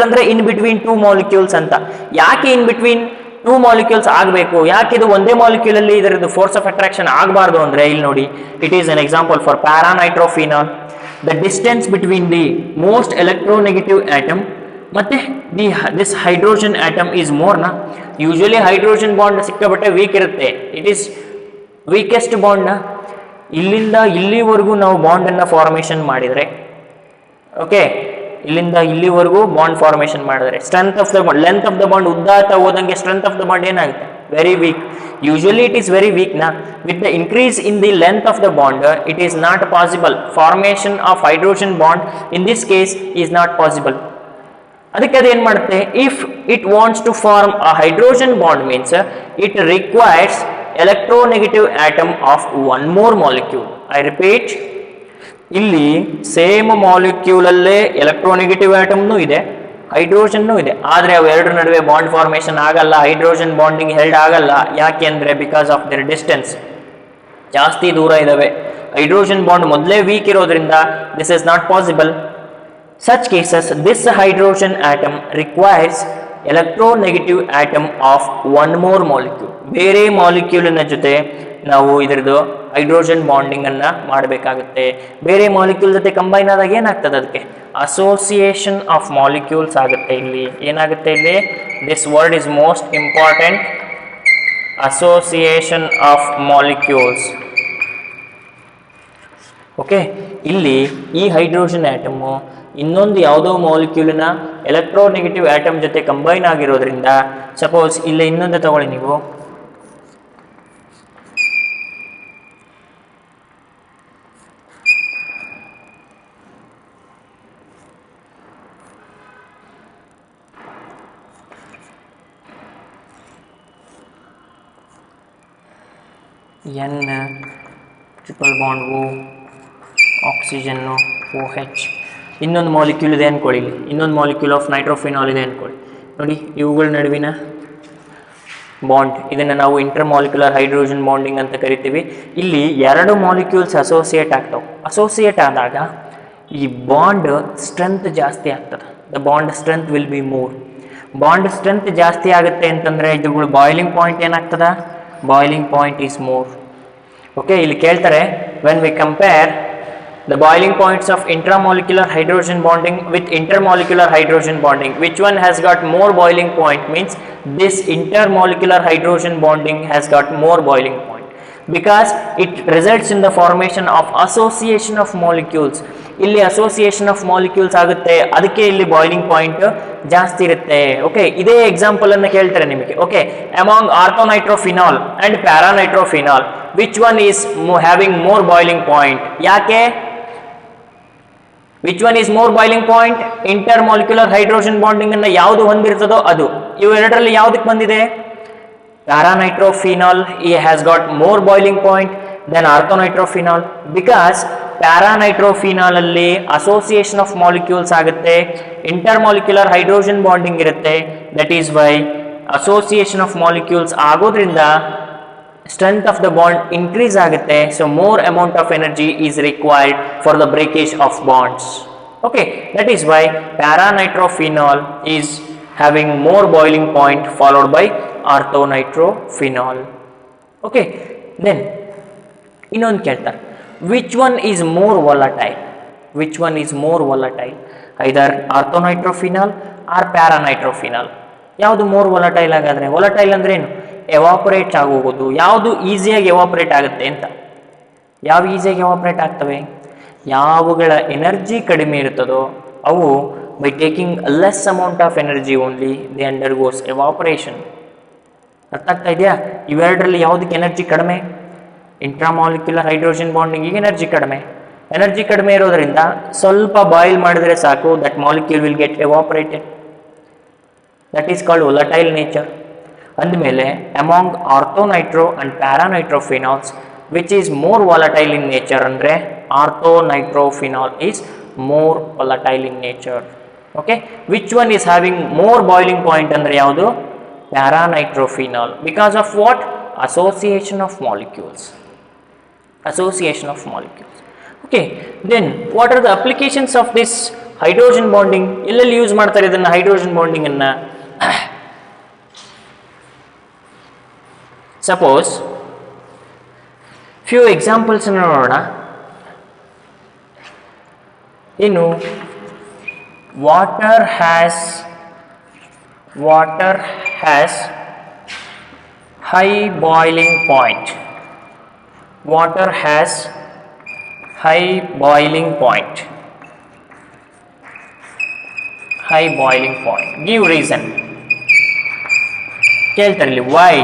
andre in between two molecules anta. Yake in between two molecules ಆಗಬೇಕು, ಯಾಕೆ ಇದು ಒಂದೇ molecule ಅಲ್ಲಿ ಇದರದ್ದು force of attraction ಆಗಬಾರ್ದು ಅಂದ್ರೆ ಇಲ್ಲಿ ನೋಡಿ, it is an example for paranitrophenol. The distance between the most electronegative atom ಮತ್ತೆ this hydrogen atom is more ನಾ. ಯೂಶಲಿ ಹೈಡ್ರೋಜನ್ ಬಾಂಡ್ ಸಿಕ್ಕಾಪಟ್ಟೆ ವೀಕ್ ಇರುತ್ತೆ, ಇಟ್ ಈಸ್ ವೀಕೆಸ್ಟ್ ಬಾಂಡ್ ನ. ಇಲ್ಲಿಂದ ಇಲ್ಲಿವರೆಗೂ ನಾವು ಬಾಂಡ್ ಅನ್ನ ಫಾರ್ಮೇಶನ್ ಮಾಡಿದ್ರೆ, ಓಕೆ, ಇಲ್ಲಿಂದ ಇಲ್ಲಿವರೆಗೂ ಬಾಂಡ್ ಫಾರ್ಮೇಶನ್ ಮಾಡಿದ್ರೆ strength of the bond, length of the bond ಉದ್ದಾತ ಹೋದಂಗೆ ಸ್ಟ್ರೆಂತ್ ಆಫ್ ದ ಬಾಂಡ್ ಏನಾಗುತ್ತೆ? Very weak. Usually it is very weak na. With the increase in the length of the bond, it is not possible. Formation of hydrogen bond in this case is not possible. ಅದಕ್ಕೆ ಅದೇನು ಮಾಡುತ್ತೆ, if it wants to form a hydrogen bond means it requires electronegative atom of one more molecule. I repeat, ಇಲ್ಲಿ same molecule ಅಲ್ಲೇ electronegative ಆಟಮ್ನೂ ಇದೆ, ಹೈಡ್ರೋಜನ್ನೂ ಇದೆ, ಆದರೆ ಅವೆರಡರ ನಡುವೆ ಬಾಂಡ್ ಫಾರ್ಮೇಷನ್ ಆಗಲ್ಲ, ಹೈಡ್ರೋಜನ್ ಬಾಂಡಿಂಗ್ ಹೆಲ್ಡ್ ಆಗಲ್ಲ. ಯಾಕೆ ಅಂದರೆ ಬಿಕಾಸ್ ಆಫ್ ದೇರ್ ಡಿಸ್ಟೆನ್ಸ್, ಜಾಸ್ತಿ ದೂರ ಇದಾವೆ. ಹೈಡ್ರೋಜನ್ ಬಾಂಡ್ ಮೊದಲೇ ವೀಕ್ ಇರೋದ್ರಿಂದ this is not possible. Such cases, this hydrogen atom requires electronegative atom of one more molecule. ಬೇರೆ ಮಾಲಿಕ್ಯೂಲಿನ ಜೊತೆ ನಾವು ಇದರದ್ದು ಹೈಡ್ರೋಜನ್ ಬಾಂಡಿಂಗ್ ಅನ್ನ ಮಾಡಬೇಕಾಗುತ್ತೆ. ಬೇರೆ ಮಾಲಿಕ್ಯೂಲ್ ಜೊತೆ ಕಂಬೈನ್ ಆದಾಗ ಏನಾಗ್ತದೆ, ಅದಕ್ಕೆ ಅಸೋಸಿಯೇಷನ್ ಆಫ್ ಮಾಲಿಕ್ಯೂಲ್ಸ್ ಆಗುತ್ತೆ. ಇಲ್ಲಿ ಏನಾಗುತ್ತೆ, ಇಲ್ಲಿ this word is most important, association of molecules. Okay, ಇಲ್ಲಿ ಈ ಹೈಡ್ರೋಜನ್ ಆಟಮು ಇನ್ನೊಂದು ಯಾವುದೋ ಮಾಲಿಕ್ಯೂಲಿನ ಎಲೆಕ್ಟ್ರೋನೆಗೆಟಿವ್ ಆಟಮ್ ಜೊತೆ ಕಂಬೈನ್ ಆಗಿರೋದ್ರಿಂದ, ಸಪೋಸ್ ಇಲ್ಲಿ ಇನ್ನೊಂದು ತಗೊಳ್ಳಿ ನೀವು, ಎನ್ ಟ್ರಿಪಲ್ ಬಾಂಡ್ ಓ, ಆಕ್ಸಿಜನ್ನು OH, ಇನ್ನೊಂದು ಮಾಲಿಕ್ಯೂಲ್ ಇದೆ ಅಂದ್ಕೊಳ್ಳಿ, ಇಲ್ಲಿ ಇನ್ನೊಂದು ಮಾಲಿಕ್ಯೂಲ್ ಆಫ್ ನೈಟ್ರೋಫಿನಾಲ್ ಇದೆ ಅಂದ್ಕೊಳ್ಳಿ. ನೋಡಿ, ಇವುಗಳ ನಡುವಿನ ಬಾಂಡ್, ಇದನ್ನು ನಾವು ಇಂಟರ್ ಮಾಲಿಕ್ಯುಲರ್ ಹೈಡ್ರೋಜನ್ ಬಾಂಡಿಂಗ್ ಅಂತ ಕರಿತೀವಿ. ಇಲ್ಲಿ ಎರಡು ಮಾಲಿಕ್ಯೂಲ್ಸ್ ಅಸೋಸಿಯೇಟ್ ಆಗ್ತಾವೆ. ಅಸೋಸಿಯೇಟ್ ಆದಾಗ ಈ ಬಾಂಡ್ ಸ್ಟ್ರೆಂತ್ ಜಾಸ್ತಿ ಆಗ್ತದೆ. The bond strength will be more. Bond strength ಜಾಸ್ತಿ ಆಗುತ್ತೆ ಅಂತಂದರೆ ಇದುಗಳು ಬಾಯ್ಲಿಂಗ್ ಪಾಯಿಂಟ್ ಏನಾಗ್ತದೆ, boiling point is more. Okay, ಇಲ್ಲಿ ಕೇಳ್ತಾರೆ, when we compare the boiling points of intramolecular hydrogen bonding with intermolecular hydrogen bonding, which one has got more boiling point, means this intermolecular hydrogen bonding has got more boiling point because it results in the formation of association of molecules. ಇಲ್ಲಿ association of molecules ಆಗುತ್ತೆ, ಅದಕ್ಕೆ ಇಲ್ಲಿ boiling point ಜಾಸ್ತಿ ಇರುತ್ತೆ. Okay, ಇದೇ example ಅನ್ನು ಕೇಳ್ತಾರೆ ನಿಮಗೆ. Okay, among orthonitrophenol and paranitrophenol which one is having more boiling point? ಯಾಕೆ? Which one is more boiling point? Intermolecular hydrogen bonding ಅನ್ನ ಯಾವುದು ಹೊಂದಿರ್ತದೋ ಅದು. ಇವೆರಡರಲ್ಲಿ ಯಾವುದಕ್ಕೆ ಬಂದಿದೆ? Paranitrophenol has got more boiling point than orthonitrophenol, because paranitrophenol ಅಲ್ಲಿ association of molecules ಆಗುತ್ತೆ, ಇಂಟರ್ ಮಾಲಿಕ್ಯುಲರ್ ಹೈಡ್ರೋಜನ್ ಬಾಂಡಿಂಗ್ ಇರುತ್ತೆ. That is why association of molecules ಆಗೋದ್ರಿಂದ strength of the bond increase ಆಗುತ್ತೆ. So more amount of energy is required for the breakage of bonds. Okay, that is why paranitrophenol is having more boiling point followed by orthonitrophenol. Okay, then ಇನ್ನೊಂದು ಕೇಳ್ತಾರೆ, which one is more volatile? Which one is more volatile? Either orthonitrophenol or paranitrophenol. ಯಾವುದು more volatile ಆಗಾದ್ರೆ? Volatile ಅಂದ್ರೆ ಏನು? Evaporate ಆಗೋಗೋದು. ಯಾವುದು ಈಸಿಯಾಗಿ evaporate ಆಗುತ್ತೆ ಅಂತ? ಯಾವ ಈಸಿಯಾಗಿ ಎವಾಪರೇಟ್ ಆಗ್ತವೆ? ಯಾವುಗಳ ಎನರ್ಜಿ ಕಡಿಮೆ ಇರ್ತದೋ ಅವು by taking less amount of energy only they undergoes evaporation. ಅರ್ಥ ಆಗ್ತಾ ಇದೆಯಾ? ಇವೆರಡರಲ್ಲಿ ಯಾವುದಕ್ಕೆ ಎನರ್ಜಿ ಕಡಿಮೆ? ಇಂಟ್ರಾಮಾಲಿಕ್ಯುಲರ್ ಹೈಡ್ರೋಜನ್ ಬಾಂಡಿಂಗಿಗೆ ಎನರ್ಜಿ ಕಡಿಮೆ. ಎನರ್ಜಿ ಕಡಿಮೆ ಇರೋದ್ರಿಂದ ಸ್ವಲ್ಪ ಬಾಯ್ಲ್ ಮಾಡಿದ್ರೆ ಸಾಕು, that molecule will get evaporated. That is called volatile nature. ಅಂದಮೇಲೆ among orthonitro and paranitrophenols which is more volatile in nature ಅಂದರೆ orthonitrophenol is more volatile in nature. Okay, which one is having more boiling point ಅಂದರೆ ಯಾವುದು? Paranitrophenol. Because of what? Association of molecules. Association of molecules. Okay, then what are the applications of this hydrogen bonding? ಎಲ್ಲೆಲ್ಲಿ use ಮಾಡ್ತಾರೆ ಇದನ್ನು, hydrogen bonding ಅನ್ನ? Suppose few examples ನೋಡೋಣ. ಇನ್ನು water has high boiling point. Water has high boiling point. High boiling point. Give reason. ಕೇಳ್ತಾರೆ ಇಲ್ಲಿ, why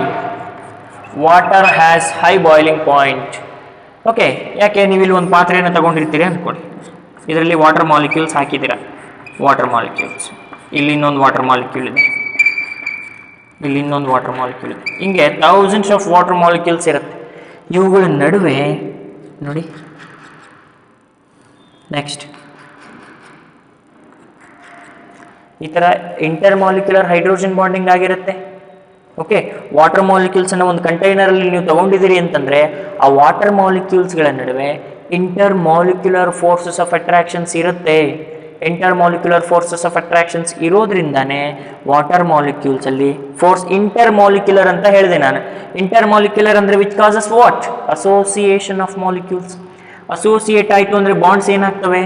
water has high boiling point. Okay, ಯಾಕೆ ನೀವು ಇಲ್ಲಿ ಒಂದು ಪಾತ್ರೆಯನ್ನು ತಗೊಂಡಿರ್ತೀರಿ ಅಂದ್ಕೊಳ್ಳಿ, ಇದರಲ್ಲಿ ವಾಟರ್ ಮಾಲಿಕ್ಯೂಲ್ಸ್ ಹಾಕಿದ್ದೀರಾ, ವಾಟರ್ ಮಾಲಿಕ್ಯೂಲ್ಸ್, ಇಲ್ಲಿ ಇನ್ನೊಂದು ವಾಟರ್ ಮಾಲಿಕ್ಯೂಲ್ ಇದೆ, ಇಲ್ಲಿ ಇನ್ನೊಂದು ವಾಟರ್ ಮಾಲಿಕ್ಯೂಲ್ ಇದೆ, ಹಿಂಗೆ ಥೌಸಂಡ್ಸ್ ಆಫ್ ವಾಟರ್ ಮಾಲಿಕ್ಯೂಲ್ಸ್ ಇರುತ್ತೆ. ಇವುಗಳ ನಡುವೆ ನೋಡಿ, ನೆಕ್ಸ್ಟ್ ಈ ಥರ ಇಂಟರ್ ಮಾಲಿಕ್ಯುಲರ್ ಹೈಡ್ರೋಜನ್ ಬಾಂಡಿಂಗ್ ಆಗಿರುತ್ತೆ. ಓಕೆ, ವಾಟರ್ ಮಾಲಿಕ್ಯೂಲ್ಸನ್ನು ಒಂದು ಕಂಟೈನರಲ್ಲಿ ನೀವು ತಗೊಂಡಿದ್ದೀರಿ ಅಂತಂದರೆ ಆ ವಾಟರ್ ಮಾಲಿಕ್ಯೂಲ್ಸ್ಗಳ ನಡುವೆ inter molecular forces of attractions ಇರುತ್ತೆ. Inter molecular forces of attractions ಇರೋದ್ರಿಂದಾನೇ ವಾಟರ್ ಮಾಲಿಕ್ಯೂಲ್ಸಲ್ಲಿ ಫೋರ್ಸ್ ಇಂಟರ್ ಮಾಲಿಕ್ಯುಲರ್ ಅಂತ ಹೇಳಿದೆ ನಾನು. ಇಂಟರ್ ಮಾಲಿಕ್ಯುಲರ್ ಅಂದರೆ which causes what? Association of molecules. Associate ಆಯಿತು ಅಂದರೆ ಬಾಂಡ್ಸ್ ಏನಾಗ್ತವೆ?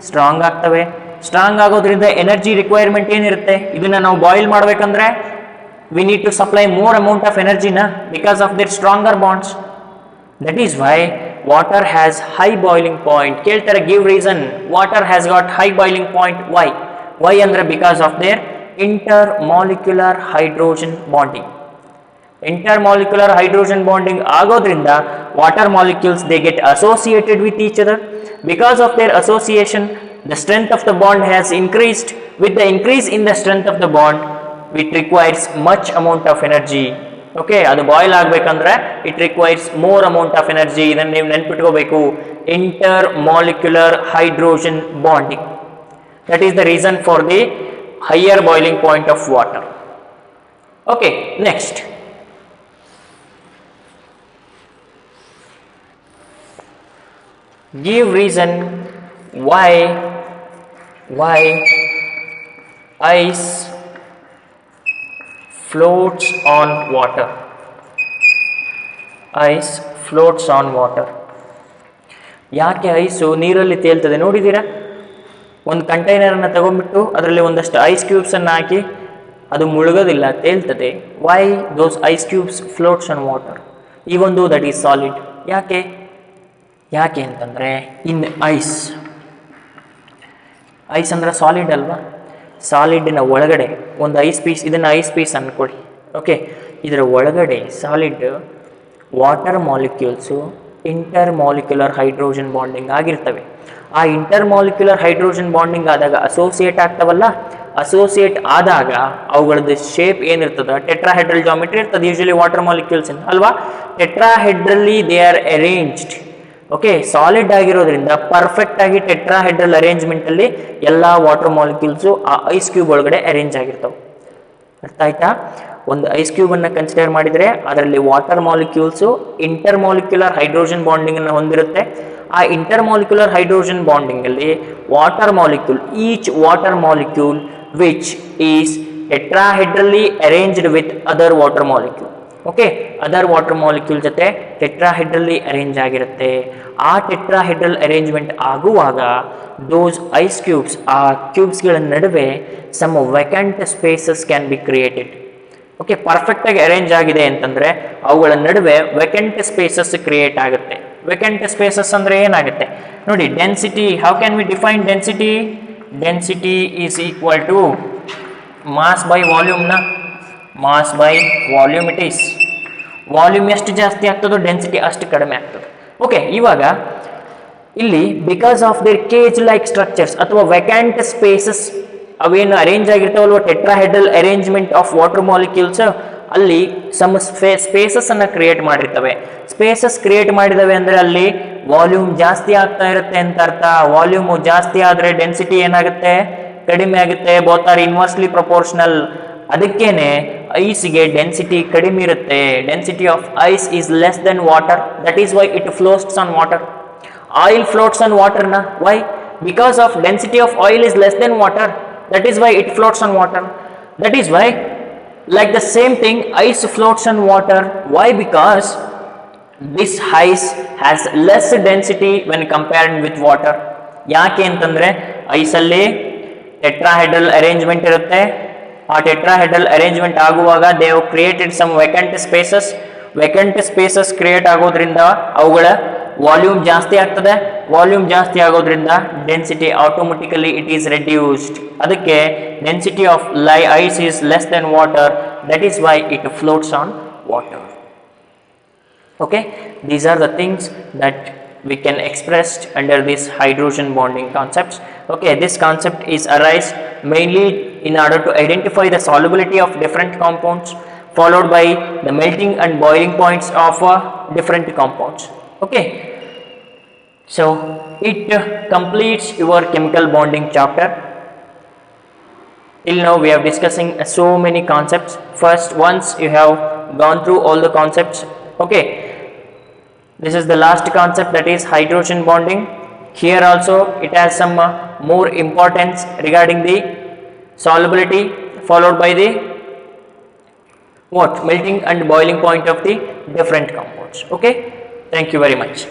ಸ್ಟ್ರಾಂಗ್ ಆಗ್ತವೆ. ಸ್ಟ್ರಾಂಗ್ ಆಗೋದ್ರಿಂದ ಎನರ್ಜಿ ರಿಕ್ವೈರ್ಮೆಂಟ್ ಏನಿರುತ್ತೆ? ಇದನ್ನು ನಾವು ಬಾಯ್ಲ್ ಮಾಡಬೇಕಂದ್ರೆ we need to supply more amount of energy na, because of their stronger bonds. That is why water has high boiling point. Keltare give reason, water has got high boiling point. Why andre because of their intermolecular hydrogen bonding. Intermolecular hydrogen bonding agodrinda water molecules they get associated with each other. Because of their association, the strength of the bond has increased. With the increase in the strength of the bond, it requires much amount of energy. Okay, ಅದು boil ಆಗಬೇಕಂದ್ರೆ it requires more amount of energy. ಇದನ್ನು ನೀವು ನೆನ್ಪಿಟ್ಕೋಬೇಕು, intermolecular hydrogen bonding. That is the reason for the higher boiling point of water. Okay, next give reason why ice floats on water. Ice floats on water. ಯಾಕೆ ice ನೀರಲ್ಲಿ ತೇಲ್ತದೆ? ನೋಡಿದ್ದೀರಾ, ಒಂದು ಕಂಟೈನರನ್ನು ತಗೊಂಡ್ಬಿಟ್ಟು ಅದರಲ್ಲಿ ಒಂದಷ್ಟು ಐಸ್ ಕ್ಯೂಬ್ಸನ್ನು ಹಾಕಿ ಅದು ಮುಳುಗೋದಿಲ್ಲ, ತೇಲ್ತದೆ. Why those ice cubes floats on water even though that is solid? ಯಾಕೆ ಅಂತಂದರೆ ಇನ್ ಐಸ್ ಅಂದರೆ ಸಾಲಿಡ್ ಅಲ್ವಾ, ಸಾಲಿಡ್ನ ಒಳಗಡೆ ಒಂದು ಐಸ್ ಪೀಸ್, ಇದನ್ನು ಐಸ್ ಪೀಸ್ ಅಂದ್ಕೊಳ್ಳಿ. ಓಕೆ, ಇದರ ಒಳಗಡೆ solid water molecules intermolecular hydrogen bonding ಆಗಿರ್ತವೆ. ಆ ಇಂಟರ್ ಮಾಲಿಕ್ಯುಲರ್ ಹೈಡ್ರೋಜನ್ ಬಾಂಡಿಂಗ್ ಆದಾಗ ಅಸೋಸಿಯೇಟ್ ಆಗ್ತಾವಲ್ಲ, ಅಸೋಸಿಯೇಟ್ ಆದಾಗ ಅವುಗಳದ್ದು ಶೇಪ್ ಏನಿರ್ತದೆ? ಟೆಟ್ರಾಹೆಡ್ರಲ್ ಜಾಮೆಟ್ರಿ ಇರ್ತದೆ ಯೂಶಲಿ ವಾಟರ್ ಮಾಲಿಕ್ಯೂಲ್ಸ್ ಅಲ್ವಾ. Tetrahedrally they are arranged. Okay, solid ಆಗಿರೋದ್ರಿಂದ ಪರ್ಫೆಕ್ಟ್ ಆಗಿ ಟೆಟ್ರಾಹೆಡ್ರಲ್ ಅರೇಂಜ್ಮೆಂಟ್ ಅಲ್ಲಿ ಎಲ್ಲ ವಾಟರ್ ಮಾಲಿಕ್ಯೂಲ್ಸು ಆ ಐಸ್ ಕ್ಯೂಬ್ ಒಳಗಡೆ ಅರೇಂಜ್ ಆಗಿರ್ತವೆ. ಅರ್ಥ ಆಯ್ತಾ? ಒಂದು ಐಸ್ ಕ್ಯೂಬ್ ಅನ್ನ ಕನ್ಸಿಡರ್ ಮಾಡಿದರೆ ಅದರಲ್ಲಿ water molecules intermolecular hydrogen bonding ಅನ್ನು ಹೊಂದಿರುತ್ತೆ. ಆ ಇಂಟರ್ ಮಾಲಿಕ್ಯುಲರ್ ಹೈಡ್ರೋಜನ್ ಬಾಂಡಿಂಗ್ ಅಲ್ಲಿ water molecule, each water molecule which is tetrahedrally arranged with other water molecule. Okay, other water molecule ಜೊತೆ ಟೆಟ್ರಾಹೆಡ್ರಲಿ ಅರೇಂಜ್ ಆಗಿರುತ್ತೆ. ಆ ಟೆಟ್ರಾಹೆಡ್ರಲ್ ಅರೇಂಜ್ಮೆಂಟ್ ಆಗುವಾಗ ದೋಸ್ ice cubes, ಆ ಕ್ಯೂಬ್ಸ್ಗಳ ನಡುವೆ some vacant spaces can be created. Okay, ಪರ್ಫೆಕ್ಟಾಗಿ arrange ಆಗಿದೆ ಅಂತಂದರೆ ಅವುಗಳ ನಡುವೆ ವೆಕೆಂಟ್ ಸ್ಪೇಸಸ್ ಕ್ರಿಯೇಟ್ ಆಗುತ್ತೆ. ವೆಕೆಂಟ್ ಸ್ಪೇಸಸ್ ಅಂದರೆ ಏನಾಗುತ್ತೆ ನೋಡಿ, density. How can we define density? Density is equal to mass by ವಾಲ್ಯೂಮ್ನ, mass by volume it is. Volume ಎಷ್ಟು ಜಾಸ್ತಿ ಆಗ್ತದೋ ಡೆನ್ಸಿಟಿ ಅಷ್ಟು ಕಡಿಮೆ ಆಗ್ತದೆ. ಓಕೆ, ಇವಾಗ ಇಲ್ಲಿ because of their cage like structures ಅಥವಾ ವೆಕ್ಯಾಂಟ್ ಸ್ಪೇಸಸ್ ಅವೇನು ಅರೇಂಜ್ ಆಗಿರ್ತಾವಲ್ವ, tetrahedral arrangement of water molecules, ಅಲ್ಲಿ ಸಮ್ ಸ್ಪೇಸಸ್ ಅನ್ನ ಕ್ರಿಯೇಟ್ ಮಾಡಿರ್ತವೆ. ಸ್ಪೇಸಸ್ ಕ್ರಿಯೇಟ್ ಮಾಡಿದವೆ ಅಂದರೆ ಅಲ್ಲಿ ವಾಲ್ಯೂಮ್ ಜಾಸ್ತಿ ಆಗ್ತಾ ಇರುತ್ತೆ ಅಂತ ಅರ್ಥ. ವಾಲ್ಯೂಮ್ ಜಾಸ್ತಿ ಆದರೆ ಡೆನ್ಸಿಟಿ ಏನಾಗುತ್ತೆ? ಕಡಿಮೆ ಆಗುತ್ತೆ. Both are inversely proportional. ಅದಕ್ಕೇನೆ ಐಸ್ಗೆ ಡೆನ್ಸಿಟಿ ಕಡಿಮೆ ಇರುತ್ತೆ. Density of ice is less than water. That is why it floats on water. Oil floats on ವಾಟರ್ನ. Why? Because of density of oil is less than water. That is why it floats on water. That is why, like the same thing, ice floats on water. Why? Because this ice has less density when compared with water. ಯಾಕೆ ಅಂತಂದ್ರೆ ಐಸಲ್ಲಿ tetrahedral arrangement ಇರುತ್ತೆ. ಆ tetrahedral arrangement ಆಗುವಾಗ they have created some vacant spaces. Vacant spaces create ಆಗೋದ್ರಿಂದ ಅವುಗಳ volume ಜಾಸ್ತಿ ಆಗ್ತದೆ. Volume ಜಾಸ್ತಿ ಆಗೋದ್ರಿಂದ density automatically it is reduced. ಅದಕ್ಕೆ density of ice is less than water. That is why it floats on water. Okay, these are the things that we can express under this hydrogen bonding concepts. Okay, this concept is arise mainly in order to identify the solubility of different compounds, followed by the melting and boiling points of different compounds. Okay, so it completes your chemical bonding chapter. Till now we are discussing so many concepts. First, once you have gone through all the concepts, okay, this is the last concept, that is hydrogen bonding. Here also it has some more importance regarding the solubility, followed by the what, melting and boiling point of the different compounds. Okay, thank you very much.